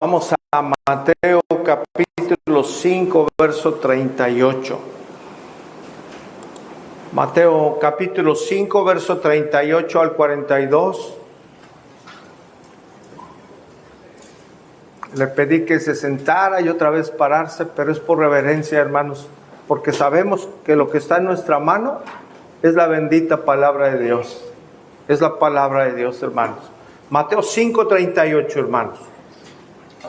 Vamos a Mateo capítulo 5, verso 38. Mateo capítulo 5, verso 38 al 42. Le pedí que se sentara y otra vez pararse, pero es por reverencia, hermanos, porque sabemos que lo que está en nuestra mano es la bendita palabra de Dios. Es la palabra de Dios, hermanos. Mateo 5, 38, hermanos.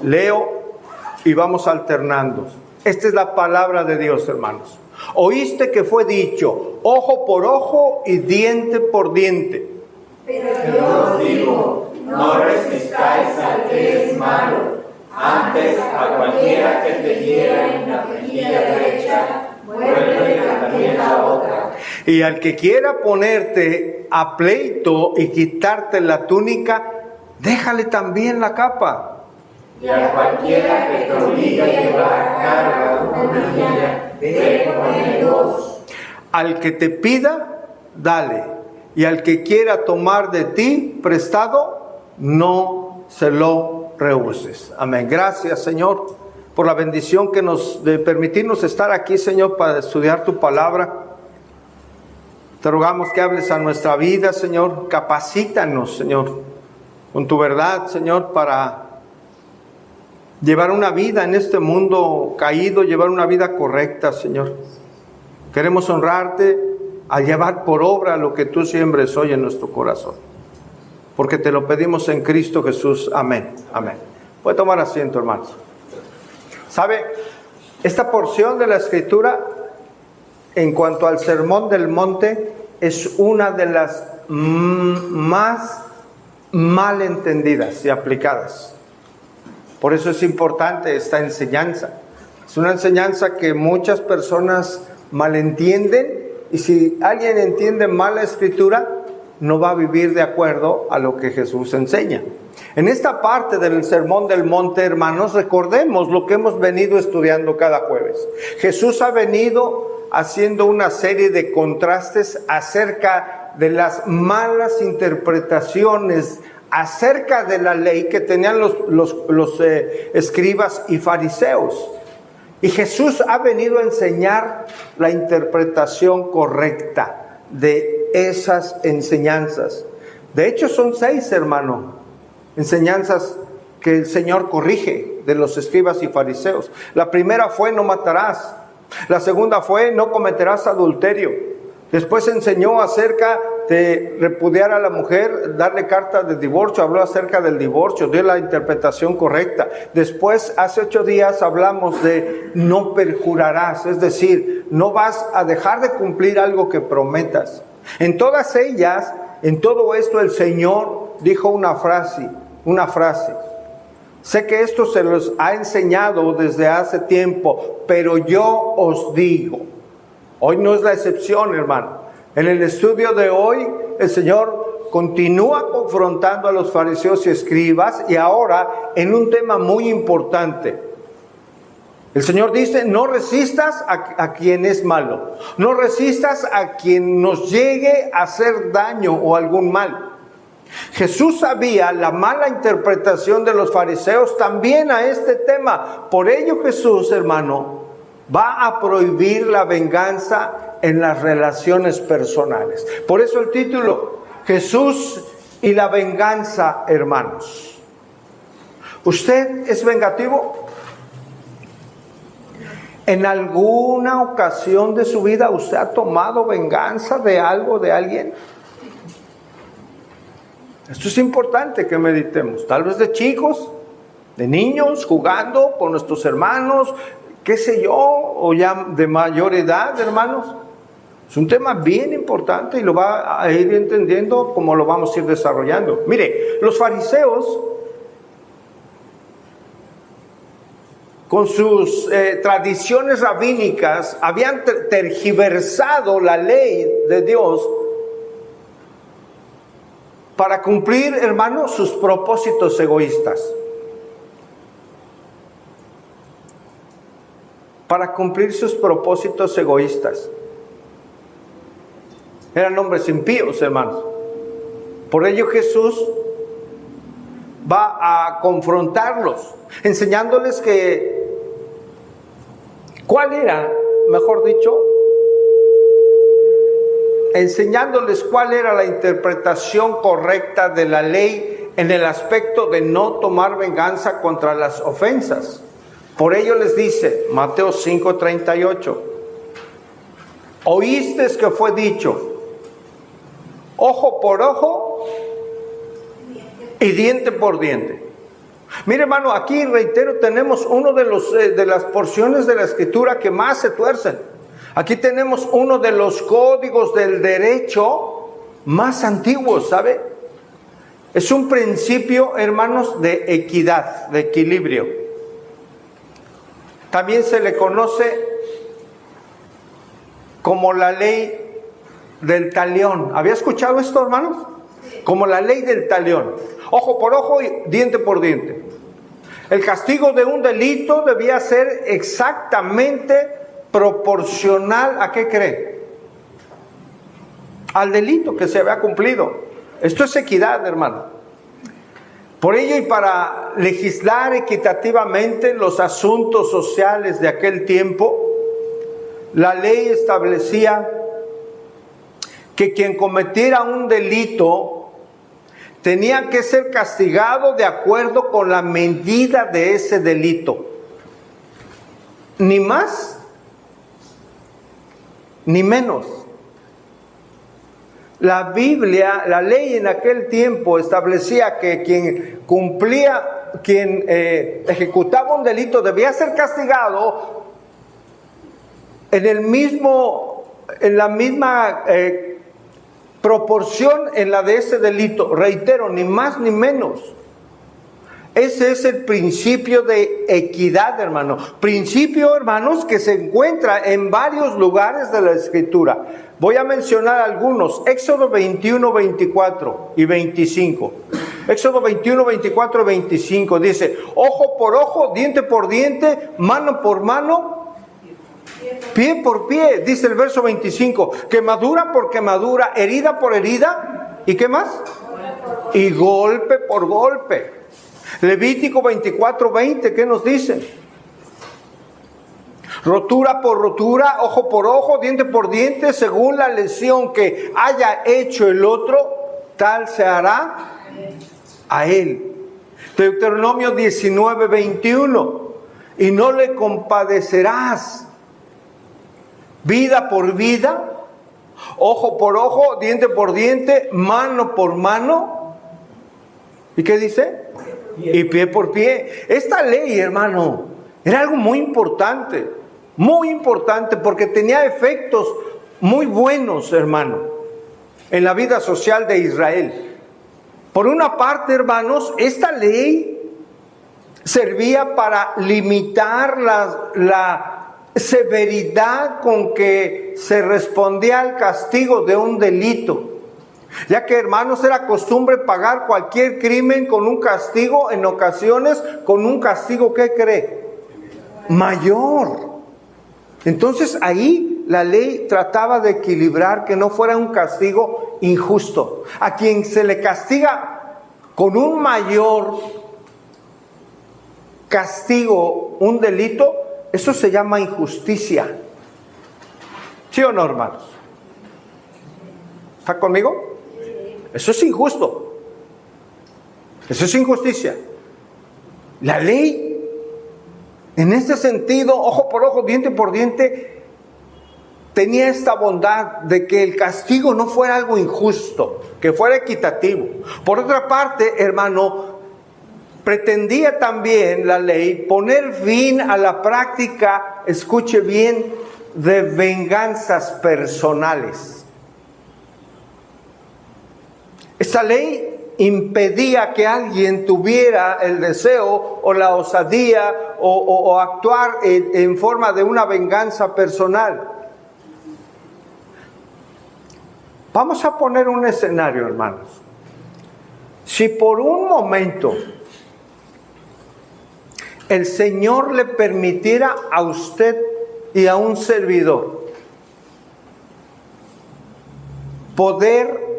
Leo y vamos alternando. Esta es la palabra de Dios, hermanos. Oíste que fue dicho, ojo por ojo y diente por diente. Pero yo os digo, no resistáis al que es malo, antes a cualquiera que te hiera en la mejilla derecha, vuélvele también la otra. Y al que quiera ponerte a pleito y quitarte la túnica, déjale también la capa. Y a cualquiera que te obligue a llevar carga una milla, ve con él dos. Al que te pida, dale. Y al que quiera tomar de ti prestado, no se lo rehuses. Amén. Gracias, Señor, por la bendición que de permitirnos estar aquí, Señor, para estudiar tu palabra. Te rogamos que hables a nuestra vida, Señor. Capacítanos, Señor, con tu verdad, Señor, para llevar una vida en este mundo caído, llevar una vida correcta, Señor. Queremos honrarte al llevar por obra lo que tú siembres hoy en nuestro corazón. Porque te lo pedimos en Cristo Jesús. Amén. Amén. Puede tomar asiento, hermanos. ¿Sabe? Esta porción de la Escritura, en cuanto al Sermón del Monte, es una de las más mal entendidas y aplicadas. Por eso es importante esta enseñanza. Es una enseñanza que muchas personas malentienden, y si alguien entiende mal la Escritura, no va a vivir de acuerdo a lo que Jesús enseña. En esta parte del Sermón del Monte, hermanos, recordemos lo que hemos venido estudiando cada jueves. Jesús ha venido haciendo una serie de contrastes acerca de las malas interpretaciones acerca de la ley que tenían los escribas y fariseos. Y Jesús ha venido a enseñar la interpretación correcta de esas enseñanzas. De hecho, son 6, hermano, enseñanzas que el Señor corrige de los escribas y fariseos. La primera fue: no matarás. La segunda fue: no cometerás adulterio. Después enseñó acerca de repudiar a la mujer, darle carta de divorcio, habló acerca del divorcio, dio la interpretación correcta. Después, hace 8 días, hablamos de no perjurarás, es decir, no vas a dejar de cumplir algo que prometas. En todas ellas, en todo esto, el Señor dijo una frase. Sé que esto se los ha enseñado desde hace tiempo, pero yo os digo. Hoy no es la excepción, hermano. En el estudio de hoy, el Señor continúa confrontando a los fariseos y escribas, y ahora en un tema muy importante. El Señor dice: no resistas a quien es malo. No resistas a quien nos llegue a hacer daño o algún mal. Jesús sabía la mala interpretación de los fariseos también a este tema. Por ello Jesús, hermano, va a prohibir la venganza en las relaciones personales. Por eso el título: Jesús y la venganza, hermanos. ¿Usted es vengativo? ¿En alguna ocasión de su vida usted ha tomado venganza de algo, de alguien? Esto es importante que meditemos. Tal vez de chicos, de niños, jugando con nuestros hermanos, qué sé yo, o ya de mayor edad, hermanos. Es un tema bien importante y lo va a ir entendiendo como lo vamos a ir desarrollando. Mire, los fariseos, con sus tradiciones rabínicas, habían tergiversado la ley de Dios para cumplir, hermanos, sus propósitos egoístas. Para cumplir sus propósitos egoístas. Eran hombres impíos, hermanos. Por ello Jesús va a confrontarlos, enseñándoles enseñándoles cuál era la interpretación correcta de la ley en el aspecto de no tomar venganza contra las ofensas. Por ello les dice, Mateo 5:38, oísteis que fue dicho, ojo por ojo y diente por diente. Mire, hermano, aquí reitero, tenemos uno de las porciones de la Escritura que más se tuercen. Aquí tenemos uno de los códigos del derecho más antiguos, ¿sabe? Es un principio, hermanos, de equidad, de equilibrio. También se le conoce como la ley del talión. ¿Había escuchado esto, hermanos? Como la ley del talión. Ojo por ojo y diente por diente. El castigo de un delito debía ser exactamente proporcional ¿a qué cree? Al delito que se había cumplido. Esto es equidad, hermano. Por ello, y para legislar equitativamente los asuntos sociales de aquel tiempo, la ley establecía que quien cometiera un delito tenía que ser castigado de acuerdo con la medida de ese delito. Ni más ni menos. La Biblia, la ley en aquel tiempo establecía que quien ejecutaba un delito debía ser castigado en la misma proporción en la de ese delito. Reitero, ni más ni menos. Ese es el principio de equidad, hermano. Principio, hermanos, que se encuentra en varios lugares de la Escritura. Voy a mencionar algunos. Éxodo 21, 24 y 25. Éxodo 21, 24 y 25 dice, ojo por ojo, diente por diente, mano por mano, pie por pie. Dice el verso 25, quemadura por quemadura, herida por herida. ¿Y qué más? Y golpe por golpe. Levítico 24, 20, ¿qué nos dice? Rotura por rotura, ojo por ojo, diente por diente, según la lesión que haya hecho el otro, tal se hará a él. Deuteronomio 19, 21, y no le compadecerás. Vida por vida, ojo por ojo, diente por diente, mano por mano. ¿Y qué dice? Y pie por pie. Esta ley, hermano, era algo muy importante porque tenía efectos muy buenos, hermano, en la vida social de Israel. Por una parte, hermanos, esta ley servía para limitar la severidad con que se respondía al castigo de un delito. Ya que, hermanos, era costumbre pagar cualquier crimen con un castigo, en ocasiones con un castigo, ¿qué cree? Mayor. Entonces ahí la ley trataba de equilibrar que no fuera un castigo injusto. A quien se le castiga con un mayor castigo, un delito, eso se llama injusticia. ¿Sí o no, hermanos? ¿Está conmigo? Eso es injusto. Eso es injusticia. La ley, en este sentido, ojo por ojo, diente por diente, tenía esta bondad de que el castigo no fuera algo injusto, que fuera equitativo. Por otra parte, hermano, pretendía también la ley poner fin a la práctica, escuche bien, de venganzas personales. Esta ley impedía que alguien tuviera el deseo o la osadía o actuar en forma de una venganza personal. Vamos a poner un escenario, hermanos. Si por un momento el Señor le permitiera a usted y a un servidor poder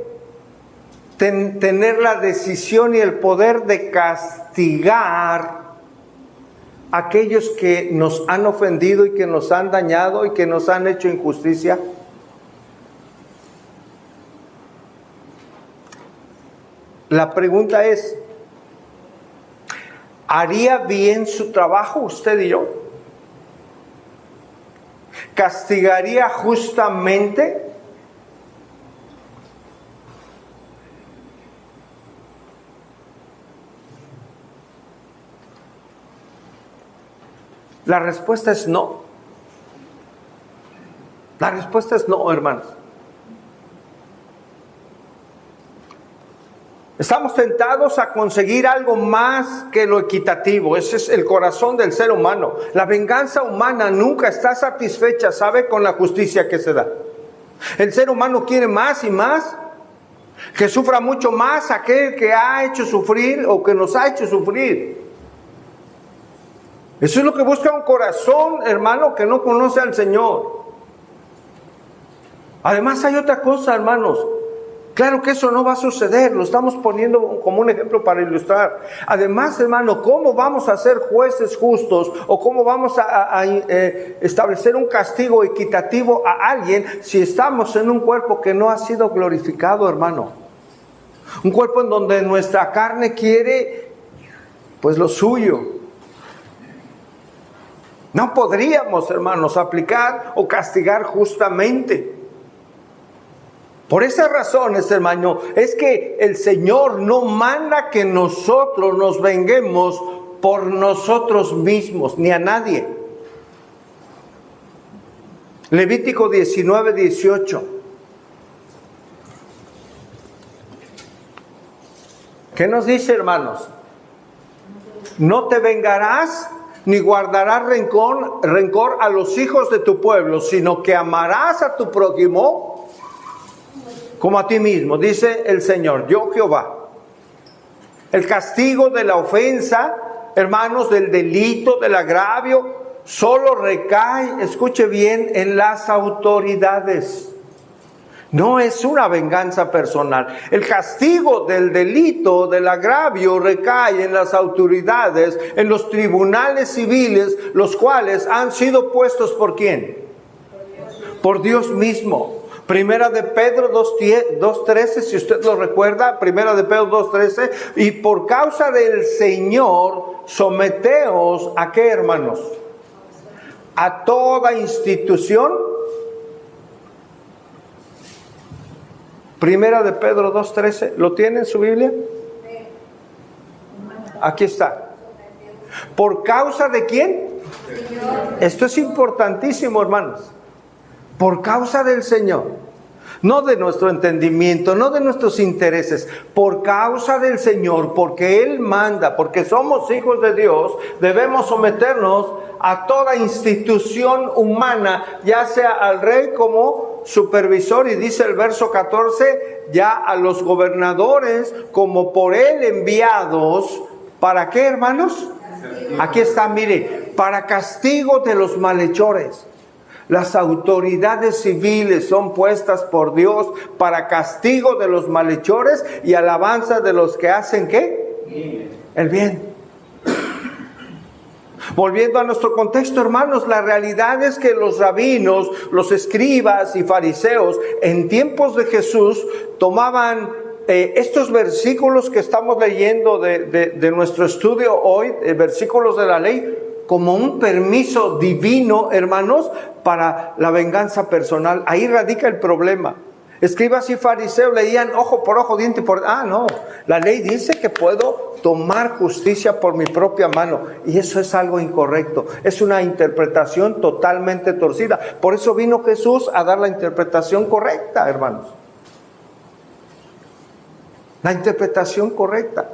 tener la decisión y el poder de castigar a aquellos que nos han ofendido y que nos han dañado y que nos han hecho injusticia? La pregunta es, ¿haría bien su trabajo usted y yo? ¿Castigaría justamente? La respuesta es no. La respuesta es no, hermanos. Estamos tentados a conseguir algo más que lo equitativo. Ese es el corazón del ser humano. La venganza humana nunca está satisfecha, ¿sabe?, con la justicia que se da. El ser humano quiere más y más. Que sufra mucho más aquel que ha hecho sufrir o que nos ha hecho sufrir. Eso es lo que busca un corazón, hermano, que no conoce al Señor. Además hay otra cosa, hermanos. Claro que eso no va a suceder, lo estamos poniendo como un ejemplo para ilustrar. Además, hermano, ¿cómo vamos a ser jueces justos o cómo vamos a establecer un castigo equitativo a alguien si estamos en un cuerpo que no ha sido glorificado, hermano? Un cuerpo en donde nuestra carne quiere, pues, lo suyo. No podríamos, hermanos, aplicar o castigar justamente. Por esas razones, hermano, es que el Señor no manda que nosotros nos venguemos por nosotros mismos, ni a nadie. Levítico 19:18. ¿Qué nos dice, hermanos? No te vengarás ni guardarás rencor a los hijos de tu pueblo, sino que amarás a tu prójimo como a ti mismo, dice el Señor, yo Jehová. El castigo de la ofensa, hermanos, del delito, del agravio, solo recae, escuche bien, en las autoridades. No es una venganza personal. El castigo del delito, del agravio, recae en las autoridades, en los tribunales civiles, los cuales han sido puestos ¿por quién? Por Dios mismo. Primera de Pedro 2:13, si usted lo recuerda, Primera de Pedro 2:13, y por causa del Señor, someteos ¿a qué, hermanos? A toda institución. Primera de Pedro 2:13, ¿lo tiene en su Biblia? Aquí está. ¿Por causa de quién? Esto es importantísimo, hermanos. Por causa del Señor, no de nuestro entendimiento, no de nuestros intereses, por causa del Señor, porque Él manda, porque somos hijos de Dios, debemos someternos a toda institución humana, ya sea al rey como supervisor, y dice el verso 14, ya a los gobernadores como por Él enviados, ¿para qué, hermanos? Aquí está, mire, para castigo de los malhechores. Las autoridades civiles son puestas por Dios para castigo de los malhechores y alabanza de los que hacen ¿qué? El bien. Volviendo a nuestro contexto, hermanos, la realidad es que los rabinos, los escribas y fariseos en tiempos de Jesús tomaban estos versículos que estamos leyendo de nuestro estudio hoy, versículos de la ley, como un permiso divino, hermanos, para la venganza personal. Ahí radica el problema. Escribas y fariseos leían ojo por ojo, diente por... no, la ley dice que puedo tomar justicia por mi propia mano. Y eso es algo incorrecto. Es una interpretación totalmente torcida. Por eso vino Jesús a dar la interpretación correcta, hermanos. La interpretación correcta.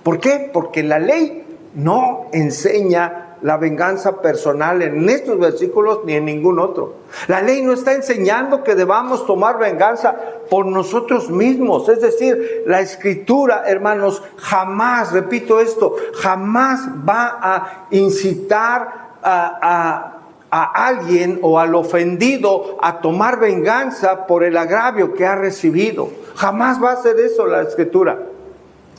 ¿Por qué? Porque la ley no enseña la venganza personal en estos versículos ni en ningún otro. La ley no está enseñando que debamos tomar venganza por nosotros mismos. Es decir, la Escritura, hermanos, jamás, repito esto, jamás va a incitar a a alguien o al ofendido a tomar venganza por el agravio que ha recibido. Jamás va a hacer eso la Escritura,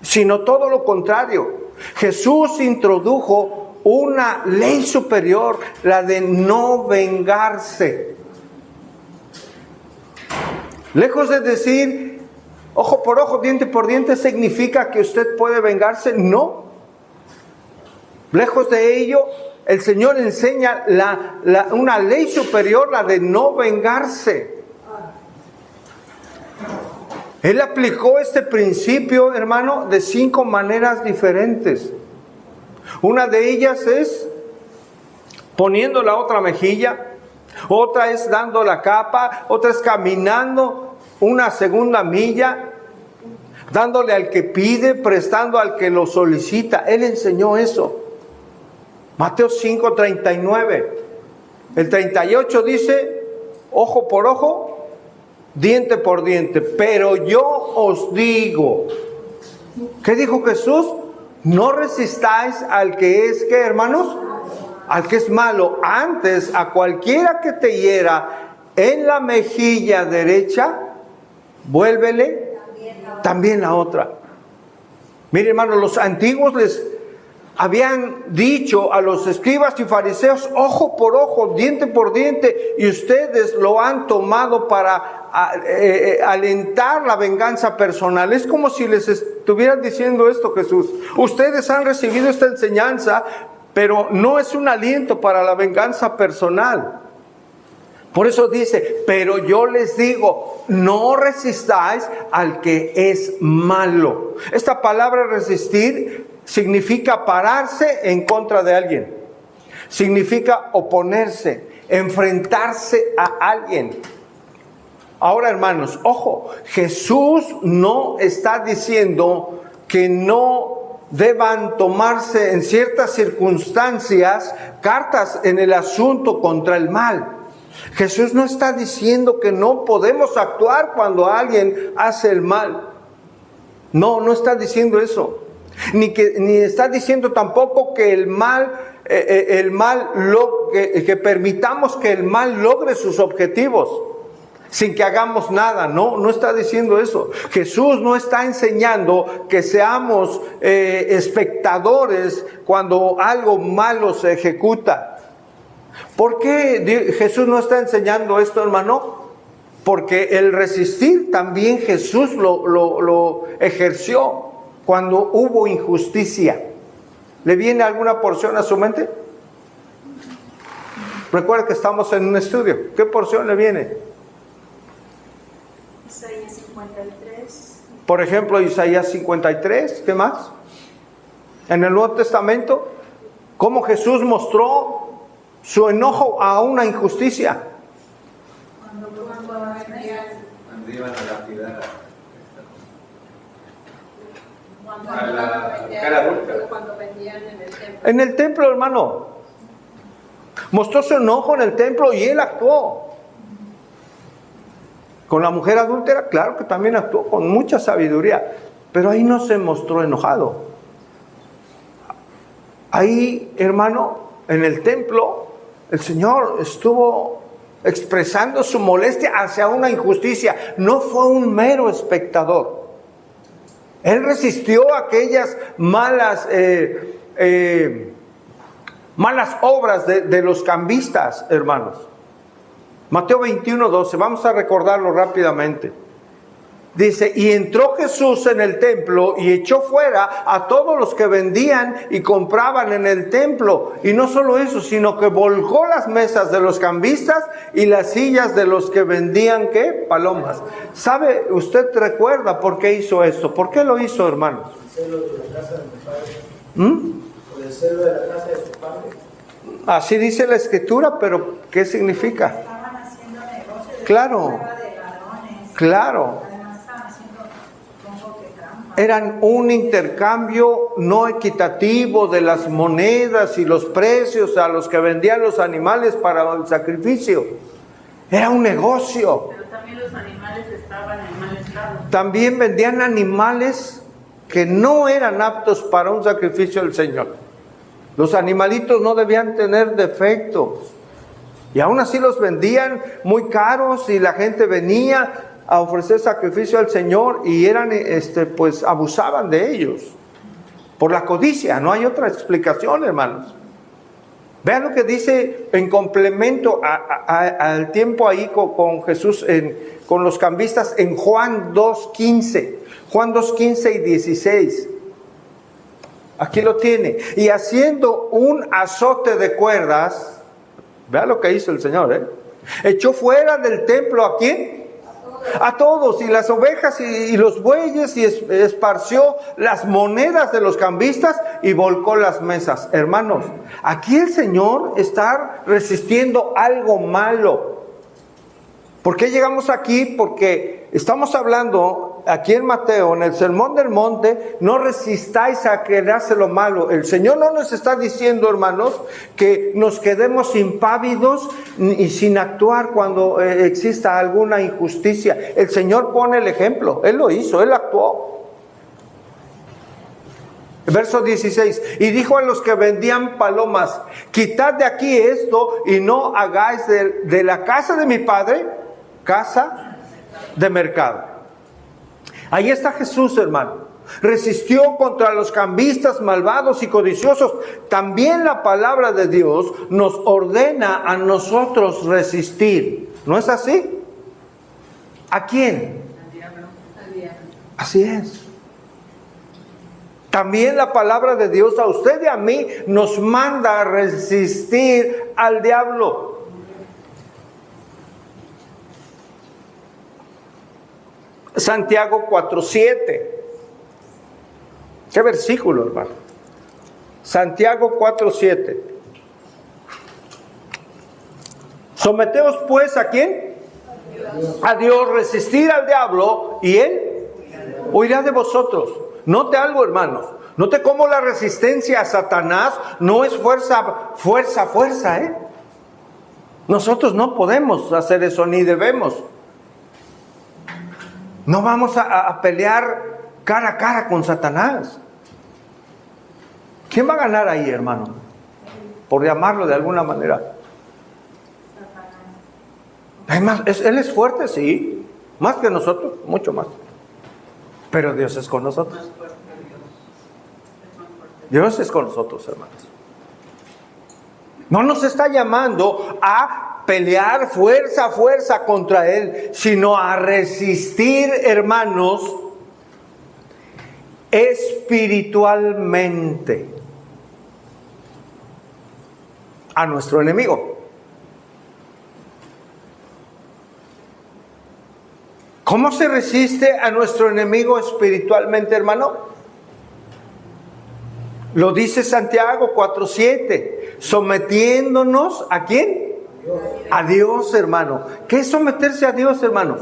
sino todo lo contrario. Jesús introdujo una ley superior, la de no vengarse. Lejos de decir ojo por ojo, diente por diente, significa que usted puede vengarse. No. Lejos de ello, el Señor enseña una ley superior, la de no vengarse. Él aplicó este principio, hermano, de 5 maneras diferentes. Una de ellas es poniendo la otra mejilla, otra es dando la capa, otra es caminando una segunda milla, dándole al que pide, prestando al que lo solicita. Él enseñó eso. Mateo 5:39. El 38 dice, ojo por ojo, diente por diente. Pero yo os digo, ¿qué dijo Jesús? No resistáis al que es, ¿qué, hermanos? Al que es malo. Antes, a cualquiera que te hiera en la mejilla derecha, vuélvele también la otra. Mire, hermano, los antiguos les habían dicho a los escribas y fariseos, ojo por ojo, diente por diente, y ustedes lo han tomado para alentar la venganza personal. Es como si les estuvieran diciendo esto, Jesús. Ustedes han recibido esta enseñanza, pero no es un aliento para la venganza personal. Por eso dice, pero yo les digo, no resistáis al que es malo. Esta palabra resistir significa pararse en contra de alguien. Significa oponerse, enfrentarse a alguien. Ahora, hermanos, ojo, Jesús no está diciendo que no deban tomarse en ciertas circunstancias cartas en el asunto contra el mal. Jesús no está diciendo que no podemos actuar cuando alguien hace el mal. No, no está diciendo eso. Ni está diciendo tampoco que que permitamos que el mal logre sus objetivos sin que hagamos nada. No, no está diciendo eso. Jesús no está enseñando que seamos espectadores cuando algo malo se ejecuta. ¿Por qué Jesús no está enseñando esto, hermano? Porque el resistir también Jesús lo ejerció cuando hubo injusticia. ¿Le viene alguna porción a su mente? Recuerda que estamos en un estudio. ¿Qué porción le viene? Isaías 53. Por ejemplo, Isaías 53. ¿Qué más? En el Nuevo Testamento, ¿cómo Jesús mostró su enojo a una injusticia? Cuando iban a lapidar a la mujer adulta. Cuando vendían en el templo. En el templo, hermano. Mostró su enojo en el templo y él actuó. Con la mujer adúltera, claro que también actuó con mucha sabiduría, pero ahí no se mostró enojado. Ahí, hermano, en el templo, el Señor estuvo expresando su molestia hacia una injusticia. No fue un mero espectador. Él resistió aquellas malas obras de los cambistas, hermanos. Mateo 21:12, vamos a recordarlo rápidamente. Dice, y entró Jesús en el templo y echó fuera a todos los que vendían y compraban en el templo. Y no solo eso, sino que volcó las mesas de los cambistas y las sillas de los que vendían, ¿qué? Palomas. ¿Sabe? Usted recuerda por qué hizo esto. ¿Por qué lo hizo, hermanos? Por el celo de la casa de mi padre. Por el celo de la casa de tu padre. Así dice la Escritura, pero ¿qué significa? Estaban haciendo negocios. Claro. De ladrones. Claro. Eran un intercambio no equitativo de las monedas y los precios a los que vendían los animales para el sacrificio. Era un negocio. Pero también los animales estaban en mal estado. También vendían animales que no eran aptos para un sacrificio del Señor. Los animalitos no debían tener defectos. Y aún así los vendían muy caros y la gente venía a ofrecer sacrificio al Señor y eran, pues abusaban de ellos por la codicia. No hay otra explicación, hermanos. Vean lo que dice en complemento al tiempo ahí con Jesús, con los cambistas, en Juan 2:15. Juan 2:15 y 16. Aquí lo tiene. Y haciendo un azote de cuerdas, vean lo que hizo el Señor, echó fuera del templo ¿a quién? A todos, y las ovejas y los bueyes, y esparció las monedas de los cambistas y volcó las mesas. Hermanos, aquí el Señor está resistiendo algo malo. ¿Por qué llegamos aquí? Porque estamos hablando aquí en Mateo, en el Sermón del Monte, no resistáis a quedarse lo malo. El Señor no nos está diciendo, hermanos, que nos quedemos impávidos y sin actuar cuando exista alguna injusticia. El Señor pone el ejemplo, Él lo hizo, Él actuó. Verso 16, y dijo a los que vendían palomas, quitad de aquí esto y no hagáis de la casa de mi Padre casa de mercado. Ahí está Jesús, hermano. Resistió contra los cambistas malvados y codiciosos. También la palabra de Dios nos ordena a nosotros resistir. ¿No es así? ¿A quién? Al diablo. Al diablo. Así es. También la palabra de Dios a usted y a mí nos manda a resistir al diablo. Santiago 4:7. ¿Qué versículo, hermano? Santiago 4:7. Someteos pues ¿a quién? A Dios. Resistir al diablo y él huirá de vosotros. Note algo, hermanos. Note cómo la resistencia a Satanás no es fuerza, ¿eh? Nosotros no podemos hacer eso, ni debemos. No vamos a pelear cara a cara con Satanás. ¿Quién va a ganar ahí, hermano? Por llamarlo de alguna manera. Además, él es fuerte, sí. Más que nosotros, mucho más. Pero Dios es con nosotros. Dios es con nosotros, hermanos. No nos está llamando a pelear fuerza contra Él, sino a resistir, hermanos, espiritualmente a nuestro enemigo. ¿Cómo se resiste a nuestro enemigo espiritualmente, hermano? Lo dice Santiago 4:7, sometiéndonos ¿a quién? A Dios, hermano. ¿Qué es someterse a Dios, hermano?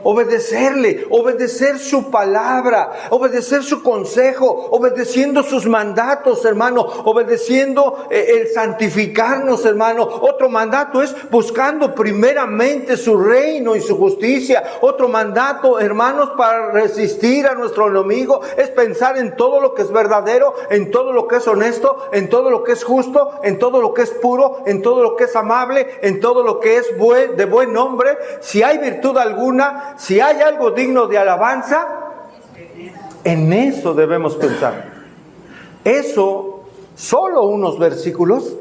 Obedecerle, obedecer su palabra, obedecer su consejo, obedeciendo sus mandatos, hermano, obedeciendo el santificarnos, hermano. Otro mandato es buscando primeramente su reino y su justicia. Otro mandato, hermanos, para resistir a nuestro enemigo es pensar en todo lo que es verdadero, en todo lo que es honesto, en todo lo que es justo, en todo lo que es puro, en todo lo que es amable, en todo lo que es de buen nombre. Si hay virtud alguna, si hay algo digno de alabanza, en eso debemos pensar. Eso, solo unos versículos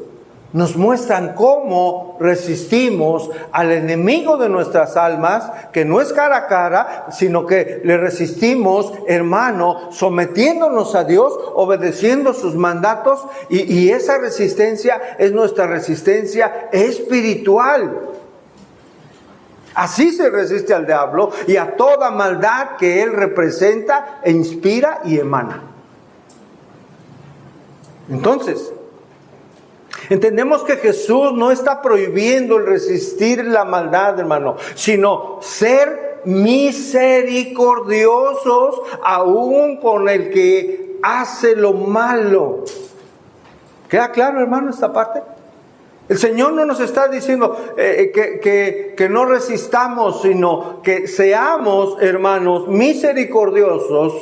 nos muestran cómo resistimos al enemigo de nuestras almas, que no es cara a cara, sino que le resistimos, hermano, sometiéndonos a Dios, obedeciendo sus mandatos, y esa resistencia es nuestra resistencia espiritual. Así se resiste al diablo y a toda maldad que él representa e inspira y emana. Entonces, entendemos que Jesús no está prohibiendo el resistir la maldad, hermano, sino ser misericordiosos aún con el que hace lo malo. ¿Queda claro, hermano, esta parte? El Señor no nos está diciendo que no resistamos, sino que seamos, hermanos, misericordiosos.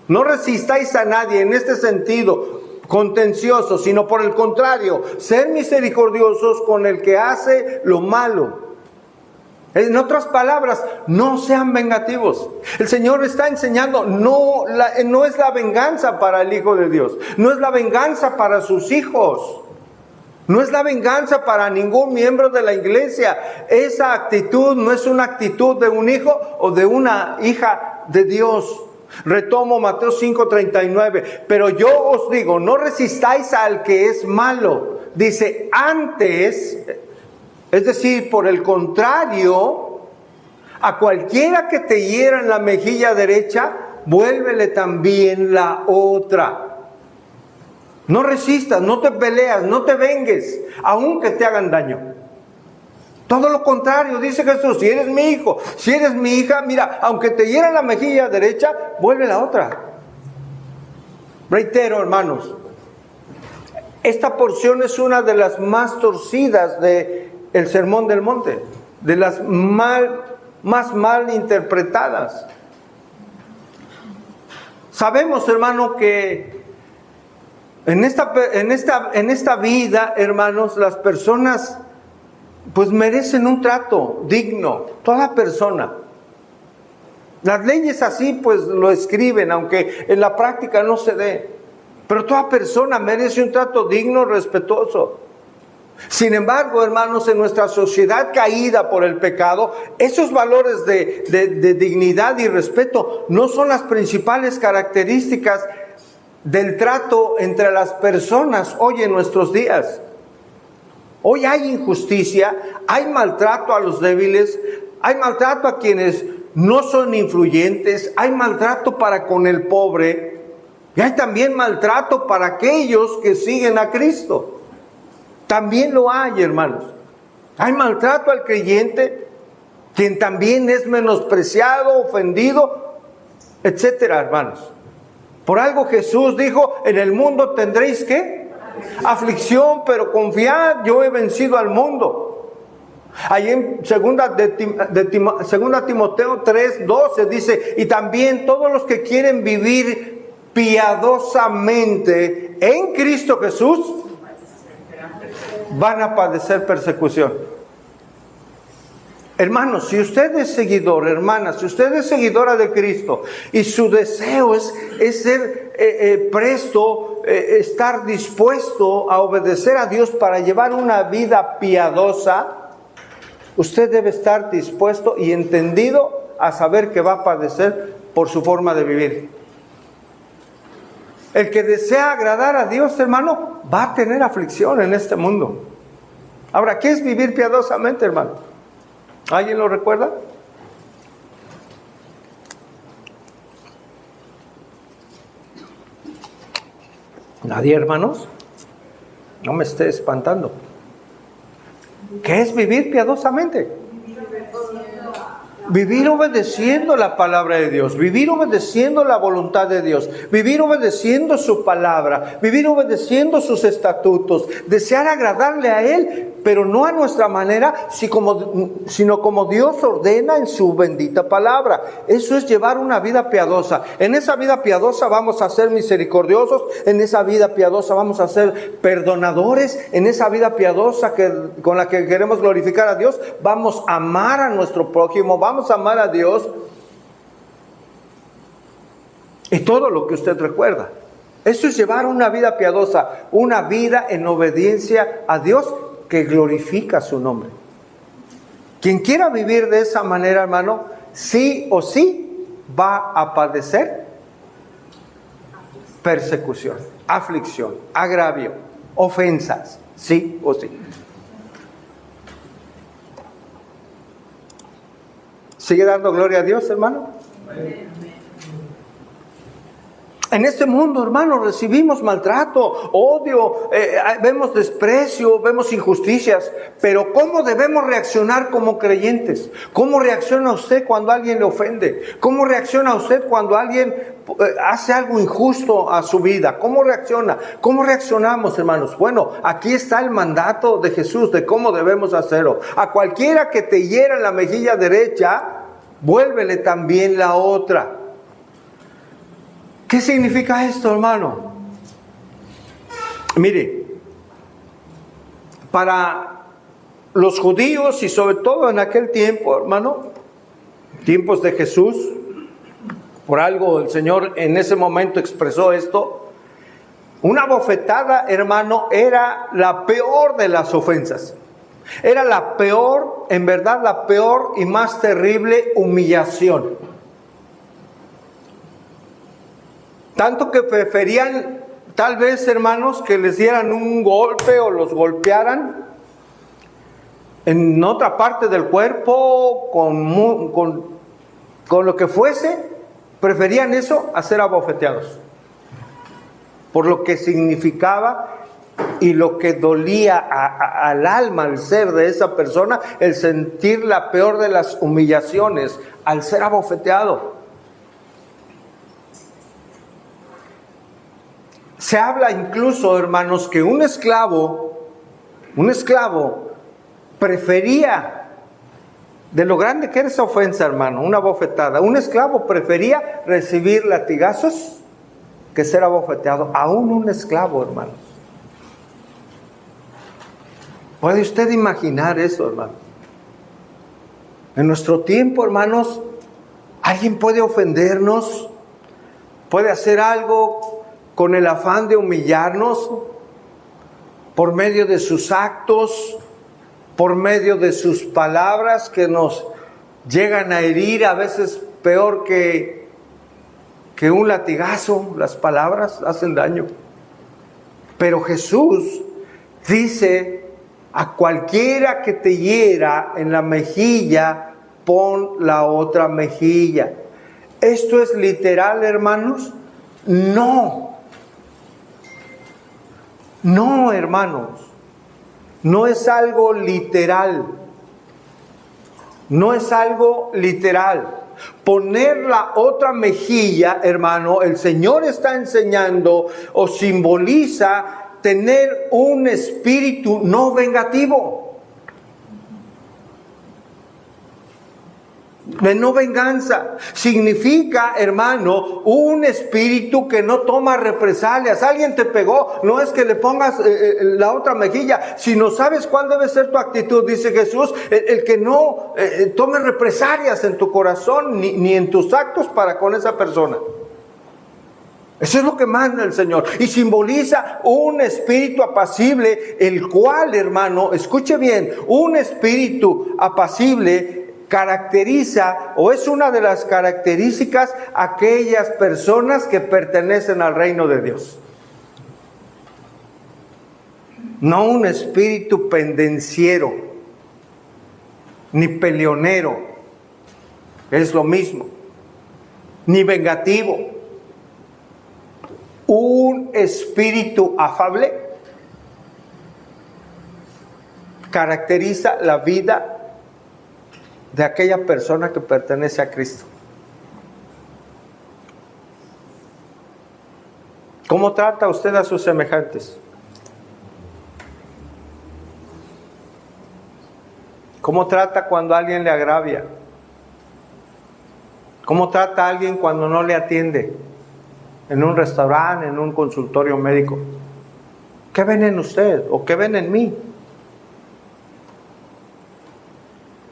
No resistáis a nadie en este sentido. contenciosos, sino por el contrario, ser misericordiosos con el que hace lo malo. En otras palabras, no sean vengativos. El Señor está enseñando, no es la venganza para el Hijo de Dios, no es la venganza para sus hijos, no es la venganza para ningún miembro de la iglesia. Esa actitud no es una actitud de un hijo o de una hija de Dios. Retomo Mateo 5:39, pero yo os digo, no resistáis al que es malo. Dice, antes, es decir, por el contrario, a cualquiera que te hiera en la mejilla derecha, vuélvele también la otra. No resistas, no te peleas, no te vengues, aunque te hagan daño. Todo lo contrario, dice Jesús, si eres mi hijo, si eres mi hija, mira, aunque te hieran la mejilla derecha, vuelve la otra. Reitero, hermanos, esta porción es una de las más torcidas del Sermón del Monte, de las más mal interpretadas. Sabemos, hermano, que en esta vida, hermanos, las personas pues merecen un trato digno, toda persona. Las leyes así pues lo escriben, aunque en la práctica no se dé. Pero toda persona merece un trato digno, respetuoso. Sin embargo, hermanos, en nuestra sociedad caída por el pecado, esos valores de dignidad y respeto no son las principales características del trato entre las personas hoy en nuestros días. Hoy hay injusticia, hay maltrato a los débiles, hay maltrato a quienes no son influyentes, hay maltrato para con el pobre y hay también maltrato para aquellos que siguen a Cristo. También lo hay, hermanos. Hay maltrato al creyente, quien también es menospreciado, ofendido, etcétera, hermanos. Por algo Jesús dijo, en el mundo tendréis ¿qué? Aflicción, pero confiad, yo he vencido al mundo. Ahí en segunda Timoteo 3:12 dice, y también todos los que quieren vivir piadosamente en Cristo Jesús van a padecer persecución. Hermanos, si usted es seguidor, hermana, si usted es seguidora de Cristo y su deseo es ser presto, estar dispuesto a obedecer a Dios para llevar una vida piadosa, usted debe estar dispuesto y entendido a saber que va a padecer por su forma de vivir. El que desea agradar a Dios, hermano, va a tener aflicción en este mundo. Ahora, ¿qué es vivir piadosamente, hermano? ¿Alguien lo recuerda? ¿Nadie, hermanos? No me esté espantando. ¿Qué es vivir piadosamente? Vivir obedeciendo la palabra de Dios, vivir obedeciendo la voluntad de Dios, vivir obedeciendo su palabra, vivir obedeciendo sus estatutos, desear agradarle a Él, pero no a nuestra manera, sino como Dios ordena en su bendita palabra. Eso es llevar una vida piadosa. En esa vida piadosa vamos a ser misericordiosos, en esa vida piadosa vamos a ser perdonadores, en esa vida piadosa con la que queremos glorificar a Dios, vamos a amar a nuestro prójimo, vamos a amar a Dios y todo lo que usted recuerda. Eso es llevar una vida piadosa, una vida en obediencia a Dios que glorifica su nombre. Quien quiera vivir de esa manera, hermano, sí o sí va a padecer persecución, aflicción, agravio, ofensas, sí o sí. ¿Sigue dando gloria a Dios, hermano? En este mundo, hermano, recibimos maltrato, odio, vemos desprecio, vemos injusticias. Pero ¿cómo debemos reaccionar como creyentes? ¿Cómo reacciona usted cuando alguien le ofende? ¿Cómo reacciona usted cuando alguien hace algo injusto a su vida? ¿Cómo reacciona? ¿Cómo reaccionamos, hermanos? Bueno, aquí está el mandato de Jesús de cómo debemos hacerlo. A cualquiera que te hiera en la mejilla derecha, vuélvele también la otra. ¿Qué significa esto, hermano? Mire, para los judíos y sobre todo en aquel tiempo, hermano, tiempos de Jesús, por algo el Señor en ese momento expresó esto, una bofetada, hermano, era la peor de las ofensas. Era la peor, en verdad, la peor y más terrible humillación. Tanto que preferían, tal vez, hermanos, que les dieran un golpe o los golpearan en otra parte del cuerpo, con lo que fuese, preferían eso a ser abofeteados. Por lo que significaba y lo que dolía al alma, al ser de esa persona, el sentir la peor de las humillaciones, al ser abofeteado. Se habla incluso, hermanos, que un esclavo prefería, de lo grande que era esa ofensa, hermano, una bofetada, un esclavo prefería recibir latigazos que ser abofeteado, aún un esclavo, hermanos. ¿Puede usted imaginar eso, hermano? En nuestro tiempo, hermanos, alguien puede ofendernos, puede hacer algo con el afán de humillarnos por medio de sus actos, por medio de sus palabras que nos llegan a herir, a veces peor que un latigazo. Las palabras hacen daño. Pero Jesús dice: a cualquiera que te hiera en la mejilla, pon la otra mejilla. ¿Esto es literal, hermanos? No. No, hermanos. No es algo literal. No es algo literal. Poner la otra mejilla, hermano, el Señor está enseñando o simboliza tener un espíritu no vengativo, de no venganza. Significa, hermano, un espíritu que no toma represalias. Alguien te pegó, no es que le pongas la otra mejilla, sino sabes cuál debe ser tu actitud, dice Jesús, el que no tome represalias en tu corazón ni en tus actos para con esa persona. Eso es lo que manda el Señor. Y simboliza un espíritu apacible, el cual, hermano, escuche bien, un espíritu apacible caracteriza, o es una de las características, aquellas personas que pertenecen al reino de Dios. No un espíritu pendenciero, ni peleonero, es lo mismo, ni vengativo. Un espíritu afable caracteriza la vida de aquella persona que pertenece a Cristo. ¿Cómo trata usted a sus semejantes? ¿Cómo trata cuando alguien le agravia? ¿Cómo trata a alguien cuando no le atiende? En un restaurante, en un consultorio médico. ¿Qué ven en usted o qué ven en mí?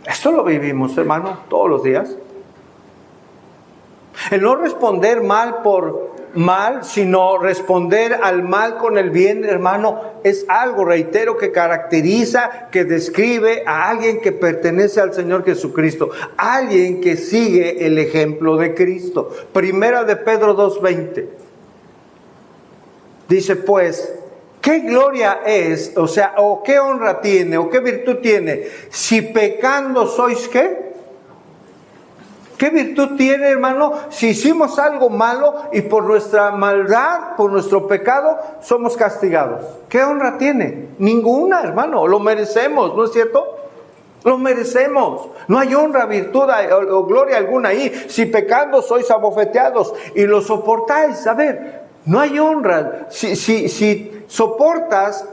Esto lo vivimos, hermano, todos los días. El no responder mal por mal, sino responder al mal con el bien, hermano, es algo, reitero, que caracteriza, que describe a alguien que pertenece al Señor Jesucristo, alguien que sigue el ejemplo de Cristo. Primera de Pedro 2:20 dice: pues, ¿qué gloria es, o qué honra tiene, o qué virtud tiene, si pecando sois qué? ¿Qué virtud tiene, hermano, si hicimos algo malo y por nuestra maldad, por nuestro pecado, somos castigados? ¿Qué honra tiene? Ninguna, hermano, lo merecemos, ¿no es cierto? Lo merecemos. No hay honra, virtud o gloria alguna ahí. Si pecando sois abofeteados y lo soportáis. A ver, no hay honra. Si soportas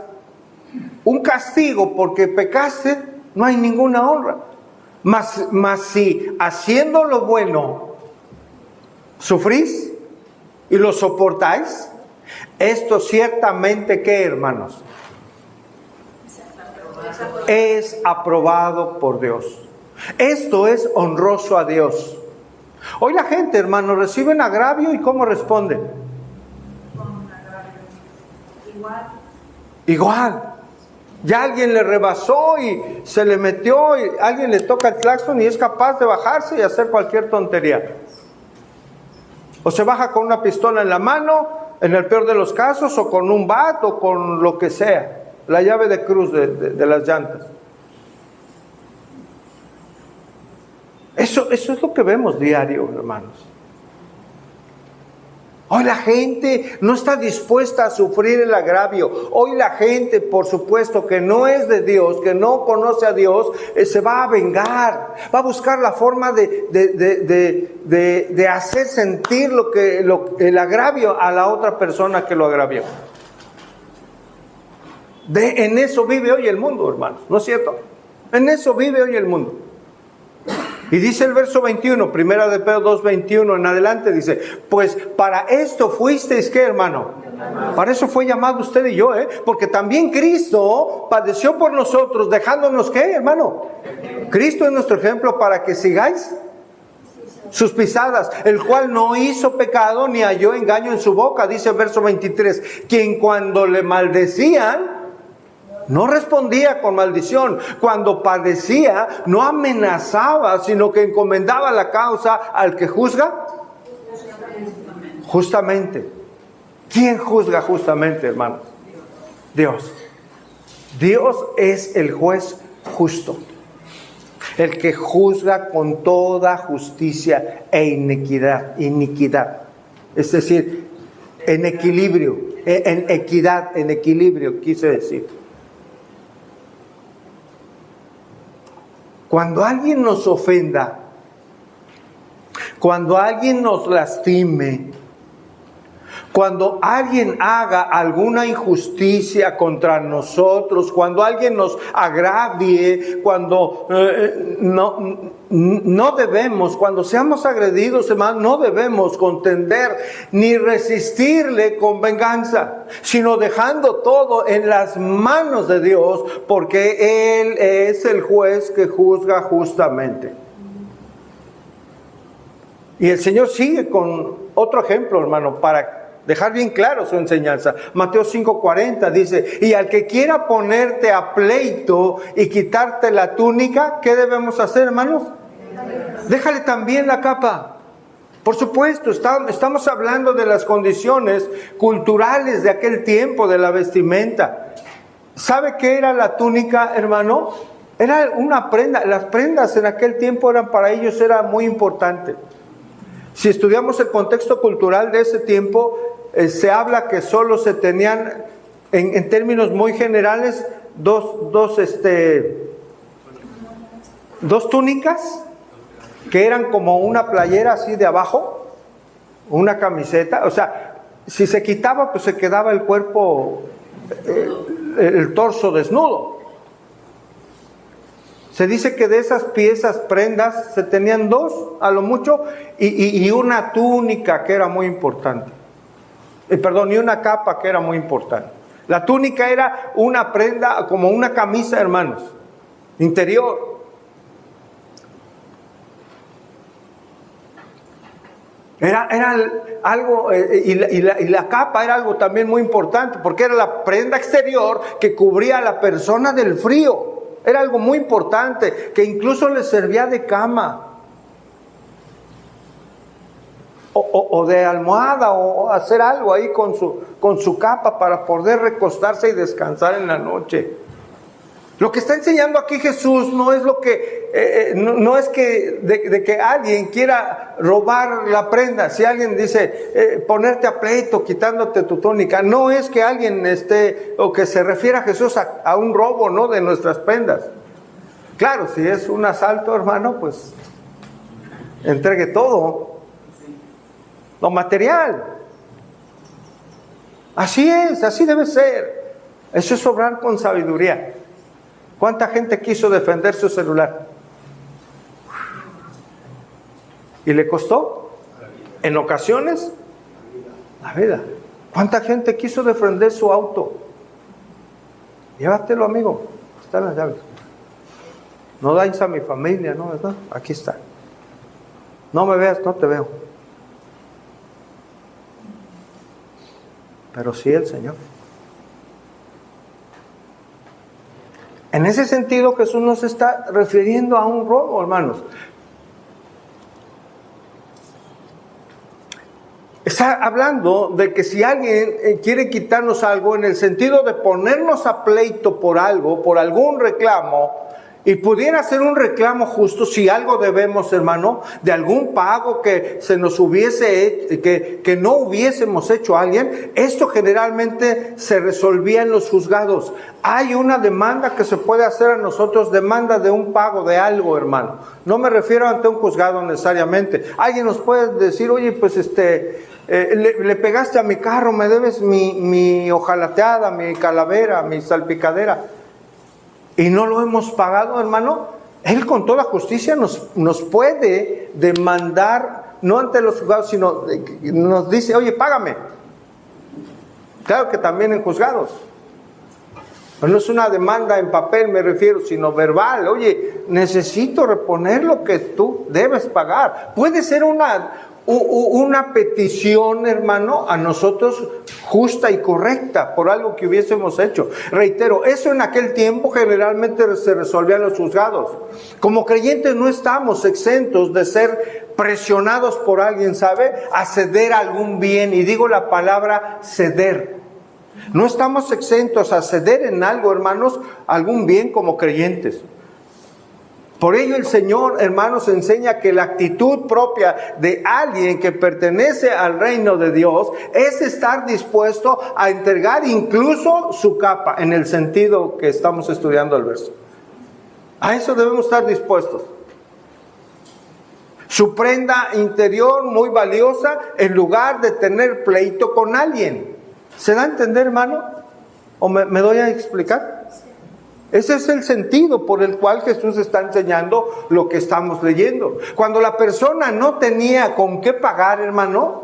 un castigo porque pecaste, no hay ninguna honra. Mas si haciendo lo bueno sufrís y lo soportáis, Esto ciertamente, ¿qué, hermanos? Es aprobado por Dios. Esto es honroso a Dios. Hoy la gente, hermanos, reciben agravio y ¿cómo responden? Igual. Ya alguien le rebasó y se le metió y alguien le toca el claxon y es capaz de bajarse y hacer cualquier tontería. O se baja con una pistola en la mano, en el peor de los casos, o con un bat o con lo que sea, la llave de cruz de las llantas. Eso es lo que vemos diario, hermanos. Hoy la gente no está dispuesta a sufrir el agravio. Hoy la gente, por supuesto, que no es de Dios, que no conoce a Dios, se va a vengar. Va a buscar la forma de hacer sentir el agravio a la otra persona que lo agravió. En eso vive hoy el mundo, hermanos, ¿no es cierto? En eso vive hoy el mundo. Y dice el verso 21, primera de Pedro 2:21 en adelante, dice, pues para esto fuisteis, ¿qué, hermano? Para eso fue llamado usted y yo, porque también Cristo padeció por nosotros, dejándonos, ¿qué, hermano? Cristo es nuestro ejemplo para que sigáis sus pisadas, el cual no hizo pecado ni halló engaño en su boca, dice el verso 23, quien cuando le maldecían, no respondía con maldición. Cuando padecía, no amenazaba, sino que encomendaba la causa al que juzga justamente. ¿Quién juzga justamente, hermanos? Dios. Dios es el juez justo, el que juzga con toda justicia e iniquidad. Es decir, en equilibrio, en equidad, en equilibrio, quise decir. Cuando alguien nos ofenda, cuando alguien nos lastime, cuando alguien haga alguna injusticia contra nosotros, cuando alguien nos agravie, cuando no debemos, cuando seamos agredidos, hermanos, no debemos contender ni resistirle con venganza, sino dejando todo en las manos de Dios, porque Él es el juez que juzga justamente. Y el Señor sigue con otro ejemplo, hermano, para dejar bien claro su enseñanza. Mateo 5:40 dice, y al que quiera ponerte a pleito y quitarte la túnica, ¿qué debemos hacer, hermanos? Déjale también la capa. Por supuesto, estamos hablando de las condiciones culturales de aquel tiempo, de la vestimenta. ¿Sabe qué era la túnica, hermano? Era una prenda. Las prendas en aquel tiempo para ellos era muy importante. Si estudiamos el contexto cultural de ese tiempo, se habla que solo se tenían, en términos muy generales, dos túnicas, que eran como una playera así de abajo, una camiseta. O sea, si se quitaba, pues se quedaba el cuerpo, el torso desnudo. Se dice que de esas piezas, prendas, se tenían dos, a lo mucho, y una túnica que era muy importante. Y una capa que era muy importante. La túnica era una prenda, como una camisa, hermanos, interior. Era algo, y la capa era algo también muy importante, porque era la prenda exterior que cubría a la persona del frío. Era algo muy importante, que incluso le servía de cama. O de almohada, o hacer algo ahí con su capa para poder recostarse y descansar en la noche. Lo que está enseñando aquí Jesús no es no es que alguien quiera robar la prenda. Si alguien dice ponerte a pleito quitándote tu túnica, no es que alguien o que se refiera a Jesús a un robo, ¿no?, de nuestras prendas. Claro, si es un asalto, hermano, pues entregue todo lo material. Así es, así debe ser. Eso es obrar con sabiduría. ¿Cuánta gente quiso defender su celular? ¿Y le costó? En ocasiones, la vida. ¿Cuánta gente quiso defender su auto? Llévatelo, amigo. Están las llaves. No dañes a mi familia, ¿no? ¿Verdad? Aquí está. No me veas, no te veo. Pero sí el Señor. En ese sentido, Jesús nos está refiriendo a un robo, hermanos. Está hablando de que si alguien quiere quitarnos algo, en el sentido de ponernos a pleito por algo, por algún reclamo, y pudiera ser un reclamo justo, si algo debemos, hermano, de algún pago que se nos hubiese que no hubiésemos hecho a alguien, esto generalmente se resolvía en los juzgados. Hay una demanda que se puede hacer a nosotros, demanda de un pago de algo, hermano. No me refiero ante un juzgado necesariamente. Alguien nos puede decir, oye, pues le pegaste a mi carro, me debes mi hojalateada, mi calavera, mi salpicadera. Y no lo hemos pagado, hermano. Él con toda justicia nos puede demandar, no ante los juzgados, sino nos dice, oye, págame. Claro que también en juzgados. No es una demanda en papel, me refiero, sino verbal. Oye, necesito reponer lo que tú debes pagar. Puede ser una petición, hermano, a nosotros justa y correcta por algo que hubiésemos hecho. Reitero, eso en aquel tiempo generalmente se resolvía en los juzgados. Como creyentes no estamos exentos de ser presionados por alguien, ¿sabe? A ceder algún bien, y digo la palabra ceder. No estamos exentos a ceder en algo, hermanos, algún bien como creyentes. Por ello el Señor, hermanos, enseña que la actitud propia de alguien que pertenece al reino de Dios es estar dispuesto a entregar incluso su capa, en el sentido que estamos estudiando el verso. A eso debemos estar dispuestos. Su prenda interior muy valiosa en lugar de tener pleito con alguien. ¿Se da a entender, hermano? ¿O me doy a explicar? Ese es el sentido por el cual Jesús está enseñando lo que estamos leyendo. Cuando la persona no tenía con qué pagar, hermano,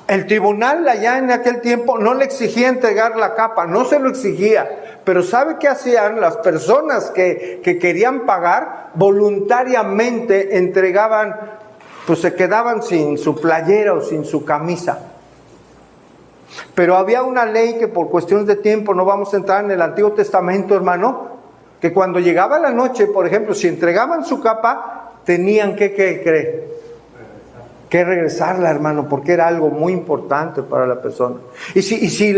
el tribunal allá en aquel tiempo no le exigía entregar la capa, no se lo exigía. Pero ¿sabe qué hacían? Las personas que querían pagar, voluntariamente entregaban, pues se quedaban sin su playera o sin su camisa. Pero había una ley que por cuestiones de tiempo no vamos a entrar en el Antiguo Testamento, hermano, que cuando llegaba la noche, por ejemplo, si entregaban su capa, tenían que regresarla, hermano, porque era algo muy importante para la persona. Y si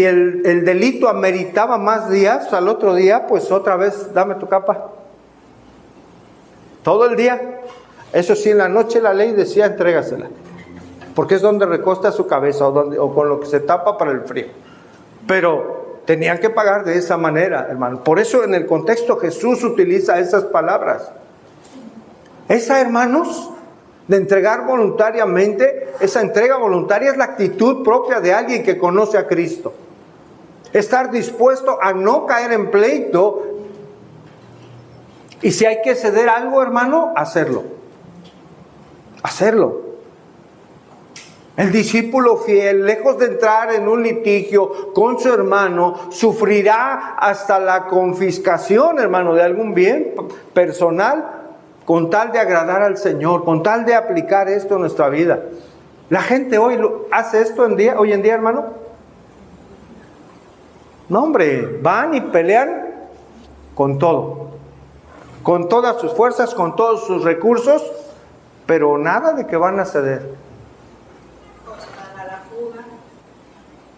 el delito ameritaba más días, al otro día, pues otra vez, dame tu capa. Todo el día. Eso sí, en la noche la ley decía, entrégasela. Porque es donde recosta su cabeza o con lo que se tapa para el frío. Pero tenían que pagar de esa manera, hermano. Por eso en el contexto Jesús utiliza esas palabras. Esa, hermanos, de entregar voluntariamente, esa entrega voluntaria es la actitud propia de alguien que conoce a Cristo. Estar dispuesto a no caer en pleito. Y si hay que ceder algo, hermano, hacerlo. Hacerlo. El discípulo fiel, lejos de entrar en un litigio con su hermano, sufrirá hasta la confiscación, hermano, de algún bien personal, con tal de agradar al Señor, con tal de aplicar esto en nuestra vida. La gente hoy hace esto hoy en día, hermano. No, hombre, van y pelean con todo, con todas sus fuerzas, con todos sus recursos, pero nada de que van a ceder.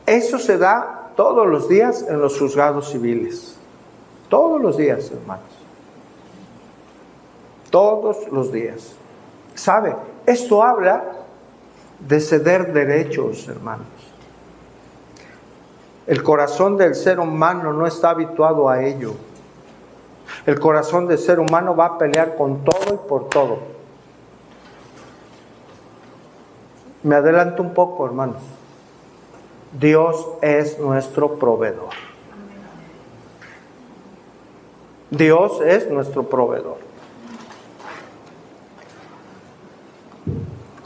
Eso se da todos los días en los juzgados civiles. Todos los días, hermanos. Todos los días. ¿Sabe? Esto habla de ceder derechos, hermanos. El corazón del ser humano no está habituado a ello. El corazón del ser humano va a pelear con todo y por todo. Me adelanto un poco, hermanos. Dios es nuestro proveedor. Dios es nuestro proveedor.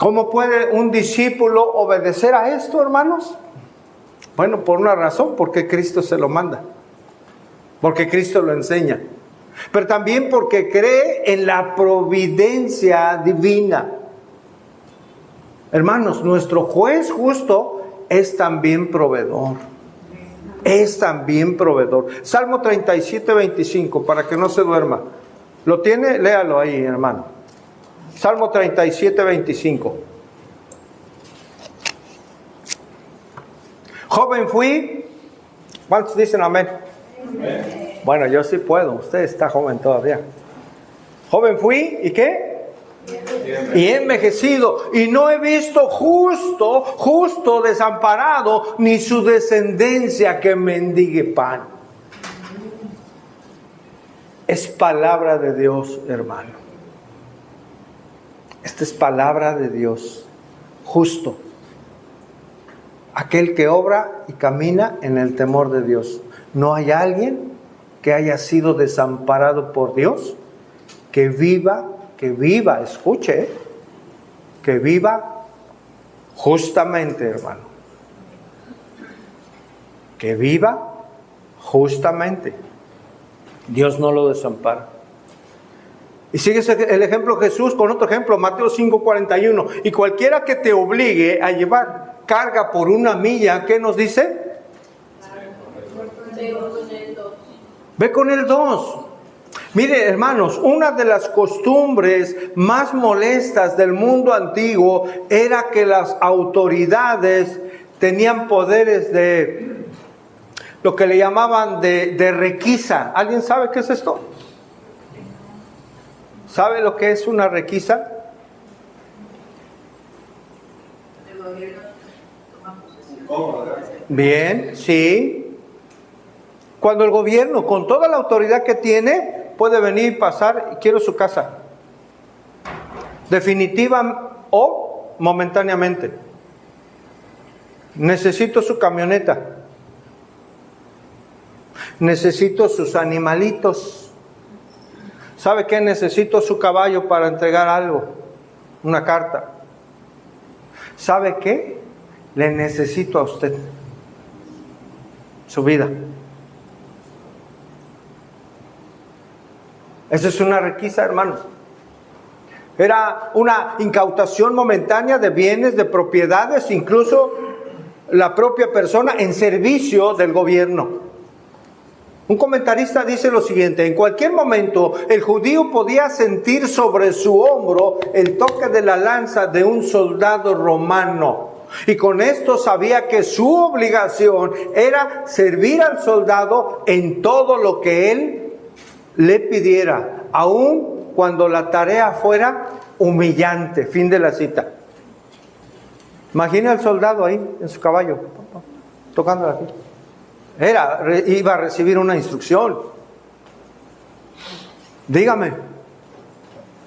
¿Cómo puede un discípulo obedecer a esto, hermanos? Bueno, por una razón, porque Cristo se lo manda. Porque Cristo lo enseña. Pero también porque cree en la providencia divina. Hermanos, nuestro juez justo es también proveedor. Es también proveedor. Salmo 37, 25, para que no se duerma. ¿Lo tiene? Léalo ahí, hermano. Salmo 37, 25. Joven fui. ¿Cuántos dicen amén? Amén. Bueno, yo sí puedo. Usted está joven todavía. Joven fui, ¿y qué? Y envejecido, y no he visto justo desamparado, ni su descendencia que mendigue pan. Es palabra de Dios, hermano. Esta es palabra de Dios, justo. Aquel que obra y camina en el temor de Dios. No hay alguien que haya sido desamparado por Dios, que viva, escuche, que viva justamente, hermano. Que viva justamente. Dios no lo desampara. Y sigue el ejemplo de Jesús con otro ejemplo, Mateo 5:41. Y cualquiera que te obligue a llevar carga por una milla, ¿qué nos dice? Ve con el 2. Mire, hermanos, una de las costumbres más molestas del mundo antiguo era que las autoridades tenían poderes de lo que le llamaban de requisa. ¿Alguien sabe qué es esto? ¿Sabe lo que es una requisa? Bien, sí. Cuando el gobierno, con toda la autoridad que tiene, puede venir, pasar, y quiero su casa. Definitiva o momentáneamente. Necesito su camioneta. Necesito sus animalitos. ¿Sabe qué? Necesito su caballo para entregar algo, una carta. ¿Sabe qué? Le necesito a usted. Su vida. Esa es una requisa, hermanos. Era una incautación momentánea de bienes, de propiedades, incluso la propia persona en servicio del gobierno. Un comentarista dice lo siguiente: en cualquier momento el judío podía sentir sobre su hombro el toque de la lanza de un soldado romano. Y con esto sabía que su obligación era servir al soldado en todo lo que él le pidiera, aun cuando la tarea fuera humillante. Fin de la cita. Imagina al soldado ahí en su caballo, tocando aquí. Iba a recibir una instrucción. Dígame,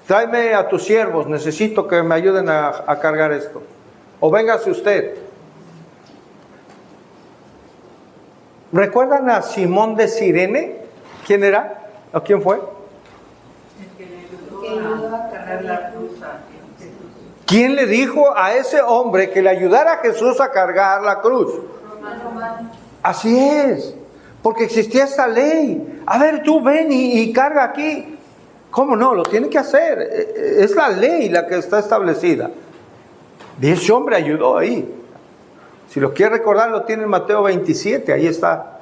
tráeme a tus siervos, necesito que me ayuden a cargar esto. O véngase usted. ¿Recuerdan a Simón de Cirene? ¿Quién era? ¿O quién fue? ¿Quién le dijo a ese hombre que le ayudara a Jesús a cargar la cruz? Así es, porque existía esta ley. A ver, tú ven y carga aquí. ¿Cómo no? Lo tiene que hacer. Es la ley la que está establecida. Y ese hombre ayudó ahí. Si lo quiere recordar, lo tiene en Mateo 27, ahí está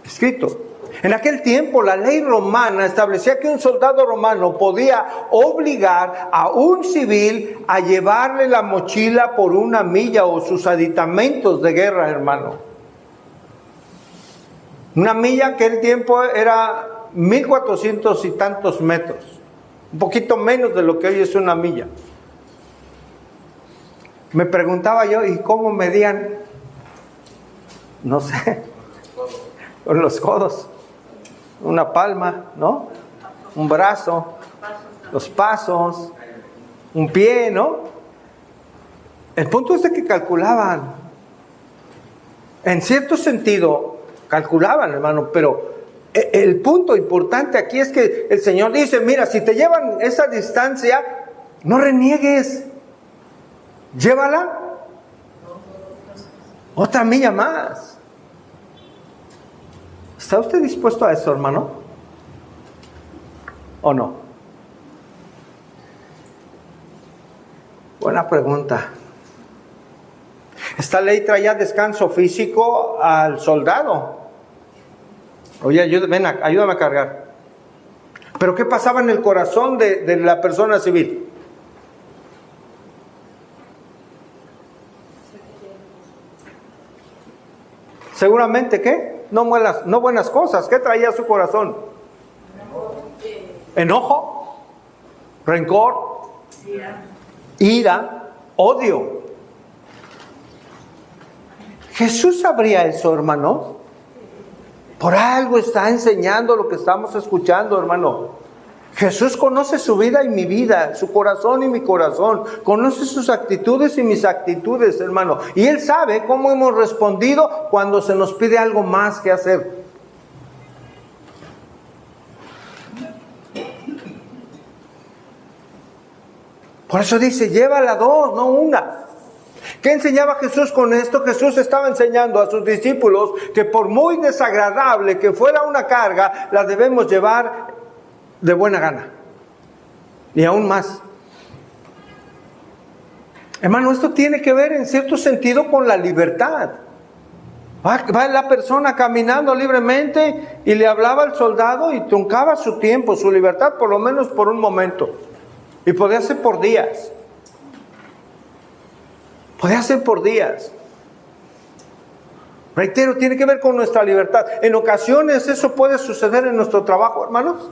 escrito. En aquel tiempo la ley romana establecía que un soldado romano podía obligar a un civil a llevarle la mochila por una milla o sus aditamentos de guerra, hermano. Una milla en aquel tiempo era 1400 y tantos metros. Un poquito menos de lo que hoy es una milla. Me preguntaba yo, ¿y cómo medían? No sé, con los codos. Una palma, ¿no? Un brazo, los pasos, un pie, ¿no? El punto es de que calculaban. En cierto sentido, calculaban, hermano, pero el punto importante aquí es que el Señor dice, mira, si te llevan esa distancia, no reniegues. llévala otra milla más. ¿Está usted dispuesto a eso, hermano? ¿O no? Buena pregunta. Esta ley traía descanso físico al soldado. Oye, ayúdame a cargar. Pero ¿qué pasaba en el corazón de la persona civil? Seguramente, ¿qué? No buenas cosas. ¿Qué traía su corazón? Enojo, rencor, ira, odio. ¿Jesús sabría eso, hermano? Por algo está enseñando lo que estamos escuchando, hermano. Jesús conoce su vida y mi vida, su corazón y mi corazón. Conoce sus actitudes y mis actitudes, hermano. Y Él sabe cómo hemos respondido cuando se nos pide algo más que hacer. Por eso dice, llévala dos, no una. ¿Qué enseñaba Jesús con esto? Jesús estaba enseñando a sus discípulos que por muy desagradable que fuera una carga, la debemos llevar de buena gana. Y aún más. Hermano, esto tiene que ver en cierto sentido con la libertad. Va la persona caminando libremente y le hablaba al soldado y truncaba su tiempo, su libertad, por lo menos por un momento. Y podía ser por días. Podía ser por días. Reitero, tiene que ver con nuestra libertad. En ocasiones eso puede suceder en nuestro trabajo, hermanos.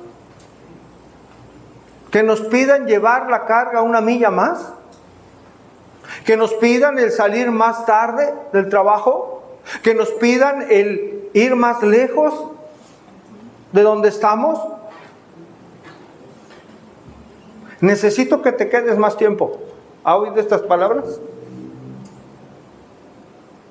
Que nos pidan llevar la carga una milla más. Que nos pidan el salir más tarde del trabajo. Que nos pidan el ir más lejos de donde estamos. Necesito que te quedes más tiempo. ¿Ha oído estas palabras?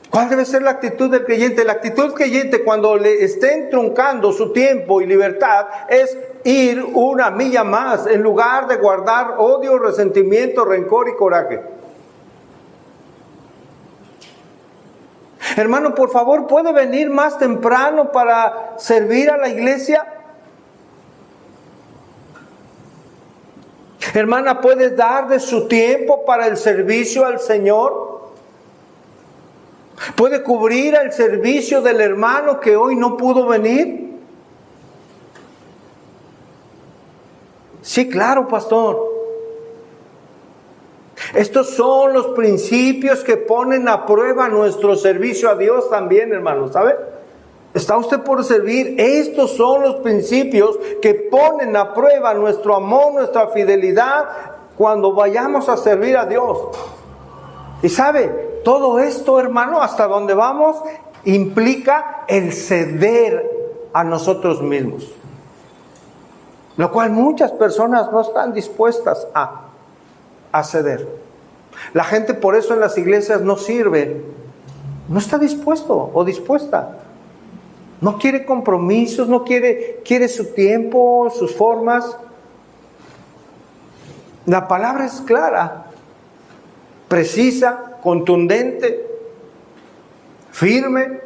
¿Cuál debe ser la actitud del creyente? La actitud del creyente cuando le estén truncando su tiempo y libertad es ir una milla más en lugar de guardar odio, resentimiento, rencor y coraje. Hermano, por favor, ¿puede venir más temprano para servir a la iglesia? Hermana, ¿puede dar de su tiempo para el servicio al Señor? ¿Puede cubrir el servicio del hermano que hoy no pudo venir? Sí, claro, pastor. Estos son los principios que ponen a prueba nuestro servicio a Dios también, hermano, ¿sabe? ¿Está usted por servir? Estos son los principios que ponen a prueba nuestro amor, nuestra fidelidad cuando vayamos a servir a Dios. Y sabe, todo esto, hermano, hasta donde vamos, implica el ceder a nosotros mismos. Lo cual muchas personas no están dispuestas a ceder. La gente por eso en las iglesias no sirve. No está dispuesto o dispuesta. No quiere compromisos, no quiere su tiempo, sus formas. La palabra es clara, precisa, contundente, firme.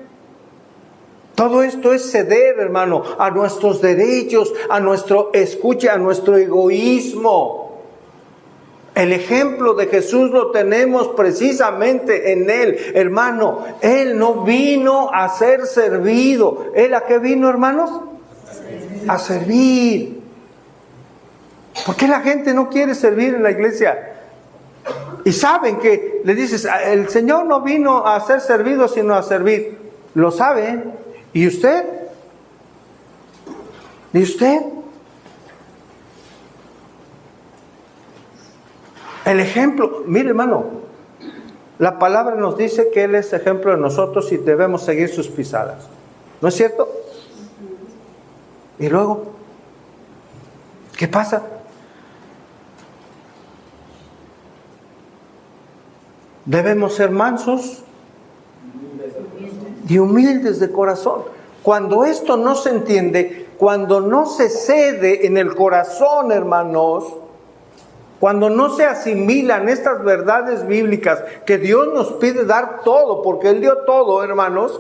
Todo esto es ceder, hermano, a nuestros derechos, a nuestro escuche, a nuestro egoísmo. El ejemplo de Jesús lo tenemos precisamente en Él, hermano. Él no vino a ser servido. ¿Él a qué vino, hermanos? A servir. ¿Por qué la gente no quiere servir en la iglesia? Y saben que le dices, el Señor no vino a ser servido, sino a servir. Lo saben. ¿Y usted? ¿Y usted? El ejemplo, mire hermano, la palabra nos dice que Él es ejemplo de nosotros y debemos seguir sus pisadas. ¿No es cierto? Y luego, ¿qué pasa? Debemos ser mansos y humildes de corazón. Cuando esto no se entiende, cuando no se cede en el corazón, hermanos, cuando no se asimilan estas verdades bíblicas que Dios nos pide dar todo, porque Él dio todo, hermanos,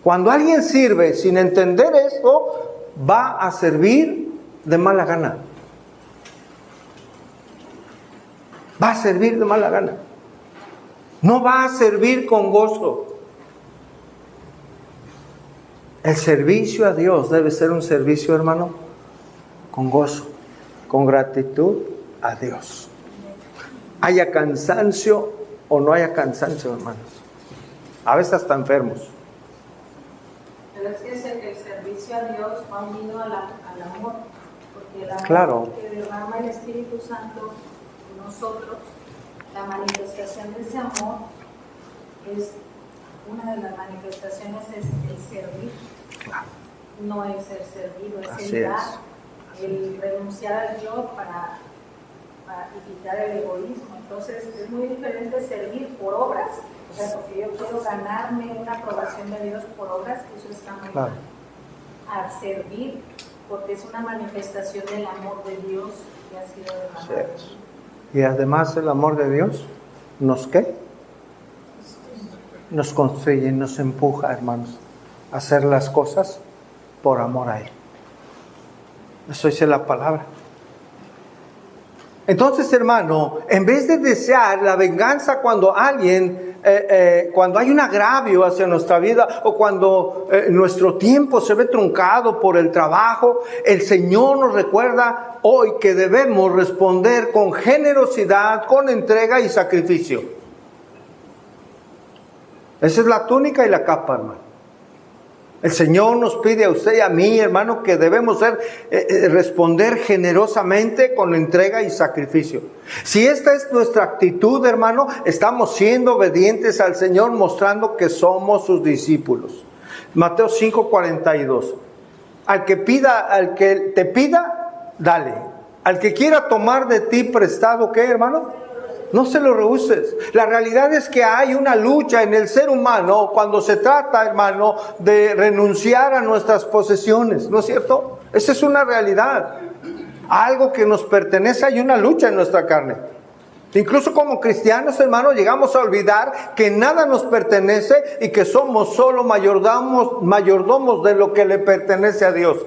cuando alguien sirve sin entender esto, va a servir de mala gana. Va a servir de mala gana. No va a servir con gozo. El servicio a Dios debe ser un servicio, hermano, con gozo, con gratitud a Dios. Haya cansancio o no haya cansancio, hermanos. A veces hasta enfermos. Pero es que el servicio a Dios va unido al amor, porque el amor Claro. que derrama el Espíritu Santo en nosotros, la manifestación de ese amor es una de las manifestaciones es el servir. Claro. No es ser servido, es Así el es. dar, el renunciar al yo para quitar el egoísmo. Entonces es muy diferente servir por obras, o sea, porque yo quiero ganarme una aprobación de Dios por obras, eso está muy Claro. mal. A servir, porque es una manifestación del amor de Dios que ha sido Así derramado. es. Y además el amor de Dios, ¿nos qué? Nos construye, nos empuja, hermanos, a hacer las cosas por amor a Él. Eso dice la palabra. Entonces, hermano, en vez de desear la venganza cuando cuando hay un agravio hacia nuestra vida o cuando nuestro tiempo se ve truncado por el trabajo, el Señor nos recuerda hoy que debemos responder con generosidad, con entrega y sacrificio. Esa es la túnica y la capa, hermano. El Señor nos pide a usted y a mí, hermano, que debemos responder generosamente con entrega y sacrificio. Si esta es nuestra actitud, hermano, estamos siendo obedientes al Señor, mostrando que somos sus discípulos. Mateo 5:42. Al que te pida, dale. Al que quiera tomar de ti prestado, ¿qué, hermano? No se lo rehuses. La realidad es que hay una lucha en el ser humano cuando se trata, hermano, de renunciar a nuestras posesiones, ¿no es cierto? Esa es una realidad. Algo que nos pertenece, hay una lucha en nuestra carne. Incluso como cristianos, hermanos, llegamos a olvidar que nada nos pertenece y que somos solo mayordomos de lo que le pertenece a Dios.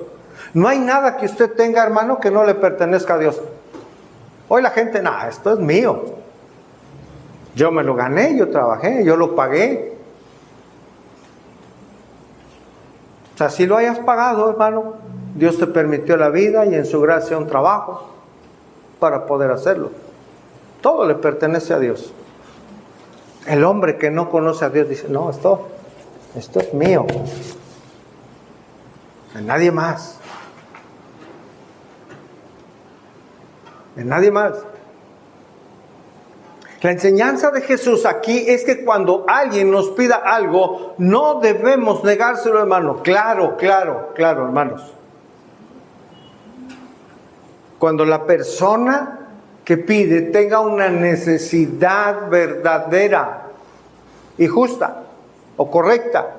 No hay nada que usted tenga, hermano, que no le pertenezca a Dios. Hoy la gente, no, esto es mío. Yo me lo gané, yo trabajé, yo lo pagué. O sea, si lo hayas pagado, hermano, Dios te permitió la vida y en su gracia un trabajo para poder hacerlo. Todo le pertenece a Dios. El hombre que no conoce a Dios dice, no, esto es mío. De nadie más. De nadie más. La enseñanza de Jesús aquí es que cuando alguien nos pida algo, no debemos negárselo, hermano. Claro, hermanos. Cuando la persona que pide tenga una necesidad verdadera y justa o correcta,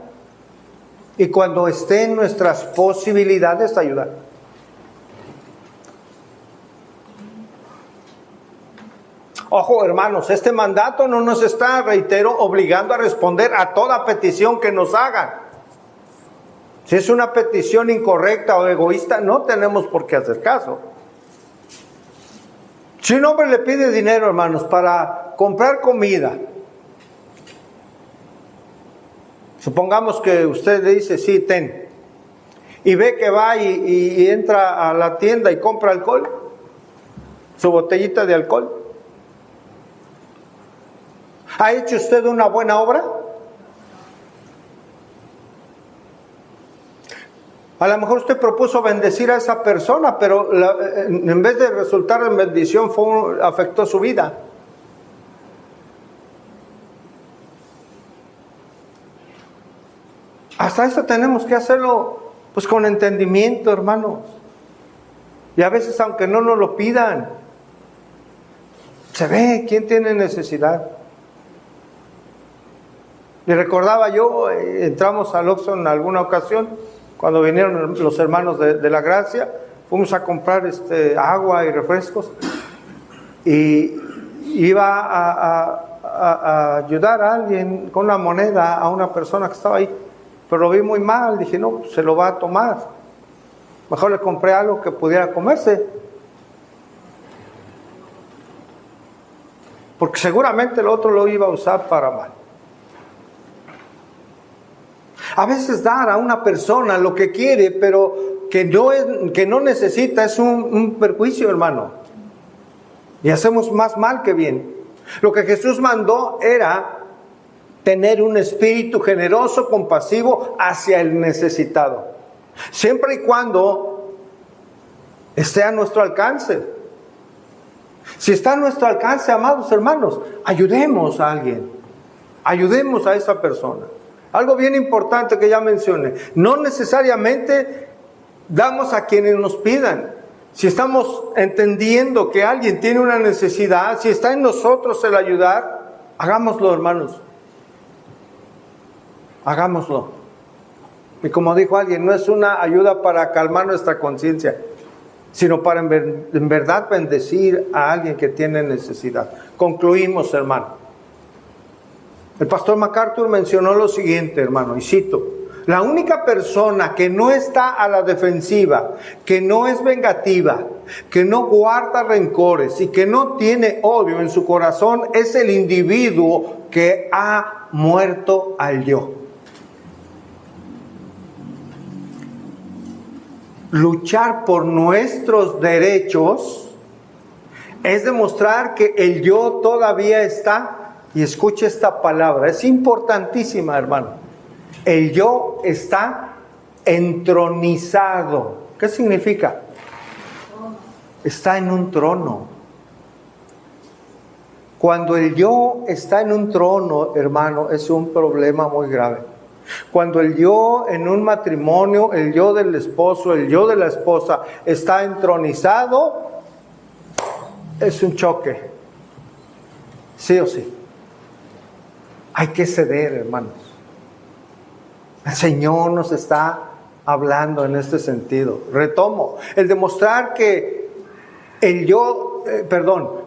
y cuando esté en nuestras posibilidades ayudar. Ojo, hermanos, este mandato no nos está, reitero, obligando a responder a toda petición que nos hagan. Si es una petición incorrecta o egoísta, no tenemos por qué hacer caso. Si un hombre le pide dinero, hermanos, para comprar comida, supongamos que usted le dice, sí, ten, y ve que va y entra a la tienda y compra alcohol, su botellita de alcohol. ¿Ha hecho usted una buena obra? A lo mejor usted propuso bendecir a esa persona, pero en vez de resultar en bendición, afectó su vida. Hasta eso tenemos que hacerlo pues con entendimiento, hermanos. Y a veces, aunque no nos lo pidan, se ve quién tiene necesidad. Y recordaba yo, entramos al Oxxo en alguna ocasión, cuando vinieron los hermanos de la Gracia, fuimos a comprar agua y refrescos. y iba a ayudar a alguien con una moneda a una persona que estaba ahí, pero lo vi muy mal, dije, no, se lo va a tomar. Mejor le compré algo que pudiera comerse. Porque seguramente el otro lo iba a usar para mal. A veces dar a una persona lo que quiere, pero que no necesita, es un perjuicio, hermano. Y hacemos más mal que bien. Lo que Jesús mandó era tener un espíritu generoso, compasivo hacia el necesitado. Siempre y cuando esté a nuestro alcance. Si está a nuestro alcance, amados hermanos, ayudemos a alguien. Ayudemos a esa persona. Algo bien importante que ya mencioné. No necesariamente damos a quienes nos pidan. Si estamos entendiendo que alguien tiene una necesidad, si está en nosotros el ayudar, hagámoslo, hermanos. Hagámoslo. Y como dijo alguien, no es una ayuda para calmar nuestra conciencia, sino para en verdad bendecir a alguien que tiene necesidad. Concluimos, hermano. El pastor MacArthur mencionó lo siguiente, hermano, y cito: la única persona que no está a la defensiva, que no es vengativa, que no guarda rencores y que no tiene odio en su corazón es el individuo que ha muerto al yo. Luchar por nuestros derechos es demostrar que el yo todavía está, y escuche esta palabra, es importantísima, hermano. El yo está entronizado. ¿Qué significa? Está en un trono. Cuando el yo está en un trono, hermano, es un problema muy grave. Cuando el yo en un matrimonio, el yo del esposo, el yo de la esposa está entronizado, es un choque. Sí o sí. Hay que ceder, hermanos. El Señor nos está hablando en este sentido. Retomo, el demostrar que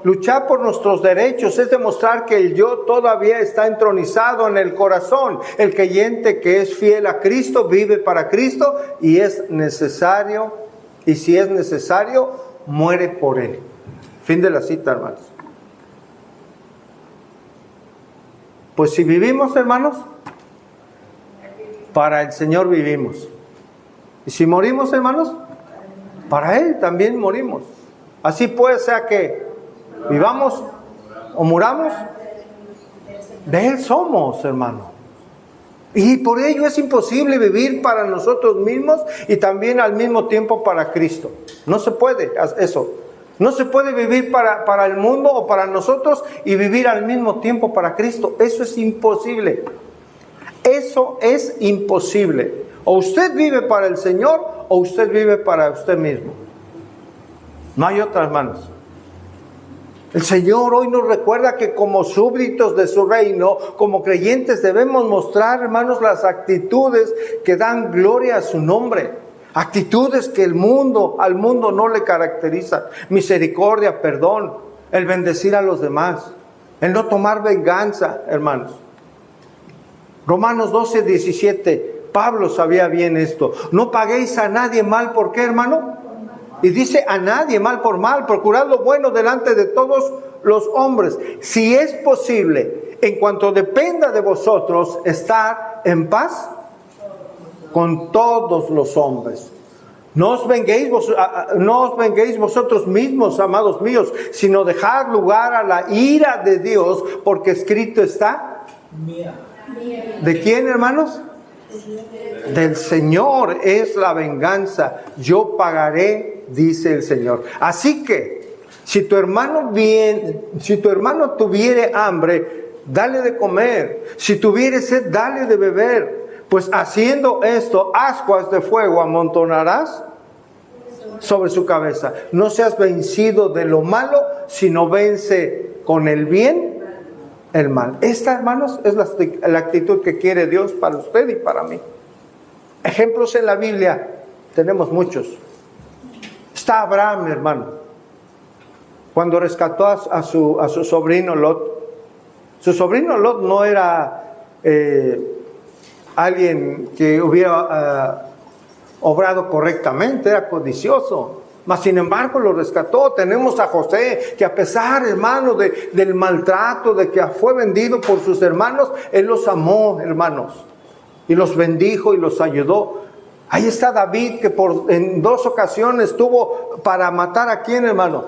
luchar por nuestros derechos es demostrar que el yo todavía está entronizado en el corazón. El creyente que es fiel a Cristo vive para Cristo y es necesario, y si es necesario, muere por Él. Fin de la cita, hermanos. Pues si vivimos, hermanos, para el Señor vivimos. Y si morimos, hermanos, para Él también morimos. Así pues, sea que vivamos o muramos, de Él somos, hermano. Y por ello es imposible vivir para nosotros mismos y también al mismo tiempo para Cristo. No se puede eso. No se puede vivir para el mundo o para nosotros y vivir al mismo tiempo para Cristo. Eso es imposible. Eso es imposible. O usted vive para el Señor o usted vive para usted mismo. No hay otra, hermanos. El Señor hoy nos recuerda que como súbditos de su reino, como creyentes debemos mostrar, hermanos, las actitudes que dan gloria a su nombre. Actitudes que al mundo no le caracterizan. Misericordia, perdón, el bendecir a los demás, el no tomar venganza, hermanos. Romanos 12:17, Pablo sabía bien esto. No paguéis a nadie mal, ¿por qué, hermano? Y dice a nadie mal por mal, procurad lo bueno delante de todos los hombres. Si es posible, en cuanto dependa de vosotros, estar en paz con todos los hombres. No os venguéis vosotros mismos, amados míos, sino dejad lugar a la ira de Dios, porque escrito está. ¿De quién, hermanos? Del Señor es la venganza, yo pagaré, dice el Señor. Así que, si tu hermano tuviere hambre, dale de comer. Si tuviere sed, dale de beber. Pues haciendo esto, ascuas de fuego amontonarás sobre su cabeza. No seas vencido de lo malo, sino vence con el bien el mal. Esta, hermanos, es la actitud que quiere Dios para usted y para mí. Ejemplos en la Biblia tenemos muchos. Está Abraham, hermano. cuando rescató a su sobrino Lot. Su sobrino Lot no era alguien que hubiera obrado correctamente, era codicioso. Mas sin embargo lo rescató. Tenemos a José, que a pesar, hermano, del maltrato, de que fue vendido por sus hermanos, él los amó, hermanos, y los bendijo y los ayudó. Ahí está David, que en 2 ocasiones tuvo para matar a quién, hermano,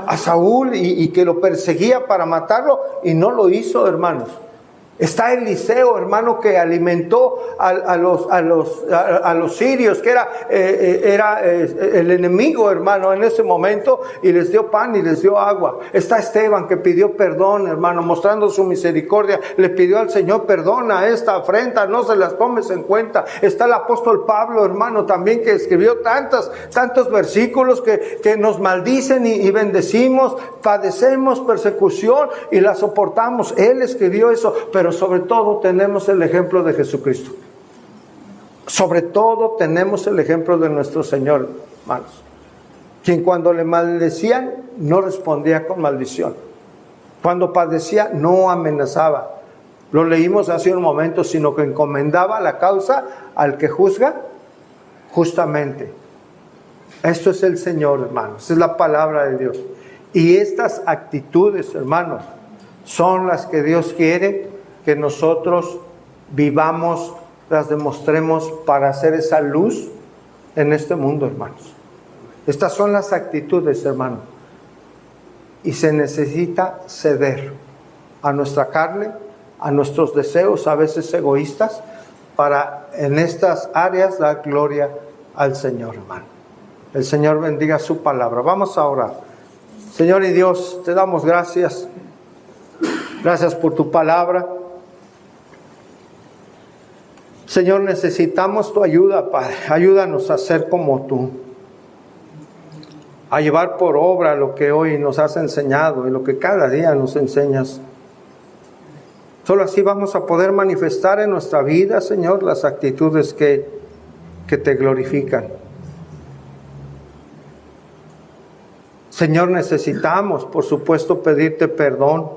a Saúl, y que lo perseguía para matarlo y no lo hizo, hermanos. Está Eliseo, hermano, que alimentó a los sirios, que era el enemigo, hermano, en ese momento, y les dio pan y les dio agua. Está Esteban, que pidió perdón, hermano, mostrando su misericordia. Le pidió al Señor: perdona esta afrenta, no se las tomes en cuenta. Está el apóstol Pablo, hermano, también, que escribió tantos versículos que nos maldicen y bendecimos, padecemos persecución y la soportamos. Él escribió eso, pero sobre todo tenemos el ejemplo de Jesucristo. Sobre todo tenemos el ejemplo de nuestro Señor, hermanos, quien cuando le maldecían no respondía con maldición. Cuando padecía no amenazaba. Lo leímos hace un momento, sino que encomendaba la causa al que juzga justamente. Esto es el Señor, hermanos. Esta es la palabra de Dios. Y estas actitudes, hermanos, son las que Dios quiere que nosotros vivamos, las demostremos para hacer esa luz en este mundo, hermanos. Estas son las actitudes, hermanos. Y se necesita ceder a nuestra carne, a nuestros deseos, a veces egoístas, para en estas áreas dar gloria al Señor, hermano. El Señor bendiga su palabra. Vamos a orar. Señor y Dios, te damos gracias. Gracias por tu palabra. Señor, necesitamos tu ayuda, Padre. Ayúdanos a ser como tú, a llevar por obra lo que hoy nos has enseñado y lo que cada día nos enseñas. Solo así vamos a poder manifestar en nuestra vida, Señor, las actitudes que te glorifican. Señor, necesitamos, por supuesto, pedirte perdón.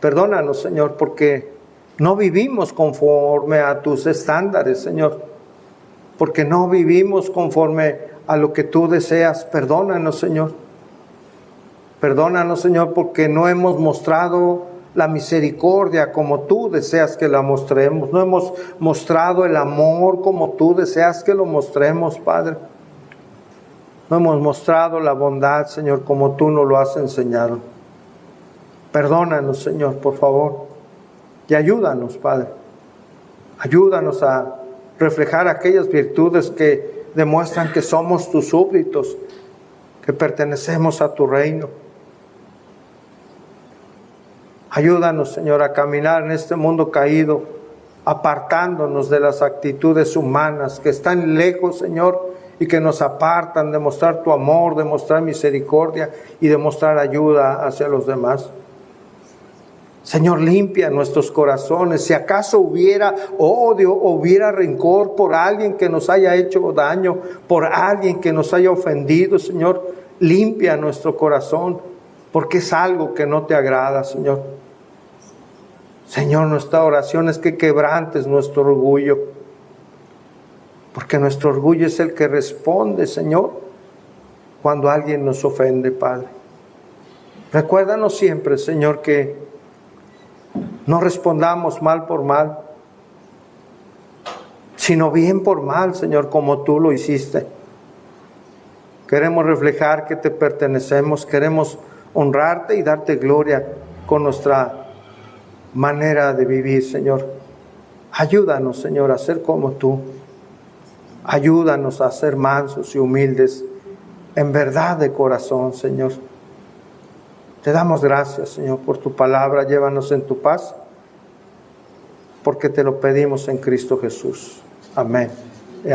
Perdónanos, Señor, porque no vivimos conforme a tus estándares, Señor, porque no vivimos conforme a lo que tú deseas. Perdónanos, Señor. Perdónanos, Señor, porque no hemos mostrado la misericordia como tú deseas que la mostremos. No hemos mostrado el amor como tú deseas que lo mostremos, Padre. No hemos mostrado la bondad, Señor, como tú nos lo has enseñado. Perdónanos, Señor, por favor. Y ayúdanos, Padre. Ayúdanos a reflejar aquellas virtudes que demuestran que somos tus súbditos, que pertenecemos a tu reino. Ayúdanos, Señor, a caminar en este mundo caído, apartándonos de las actitudes humanas que están lejos, Señor, y que nos apartan de mostrar tu amor, de mostrar misericordia y de mostrar ayuda hacia los demás. Señor, limpia nuestros corazones. Si acaso hubiera odio o hubiera rencor por alguien que nos haya hecho daño, por alguien que nos haya ofendido, Señor, limpia nuestro corazón, porque es algo que no te agrada, Señor. Señor, nuestra oración es que quebrantes nuestro orgullo, porque nuestro orgullo es el que responde, Señor, cuando alguien nos ofende, Padre. Recuérdanos siempre, Señor, que no respondamos mal por mal, sino bien por mal, Señor, como tú lo hiciste. Queremos reflejar que te pertenecemos, queremos honrarte y darte gloria con nuestra manera de vivir, Señor. Ayúdanos, Señor, a ser como tú. Ayúdanos a ser mansos y humildes, en verdad de corazón, Señor. Te damos gracias, Señor, por tu palabra. Llévanos en tu paz, porque te lo pedimos en Cristo Jesús. Amén.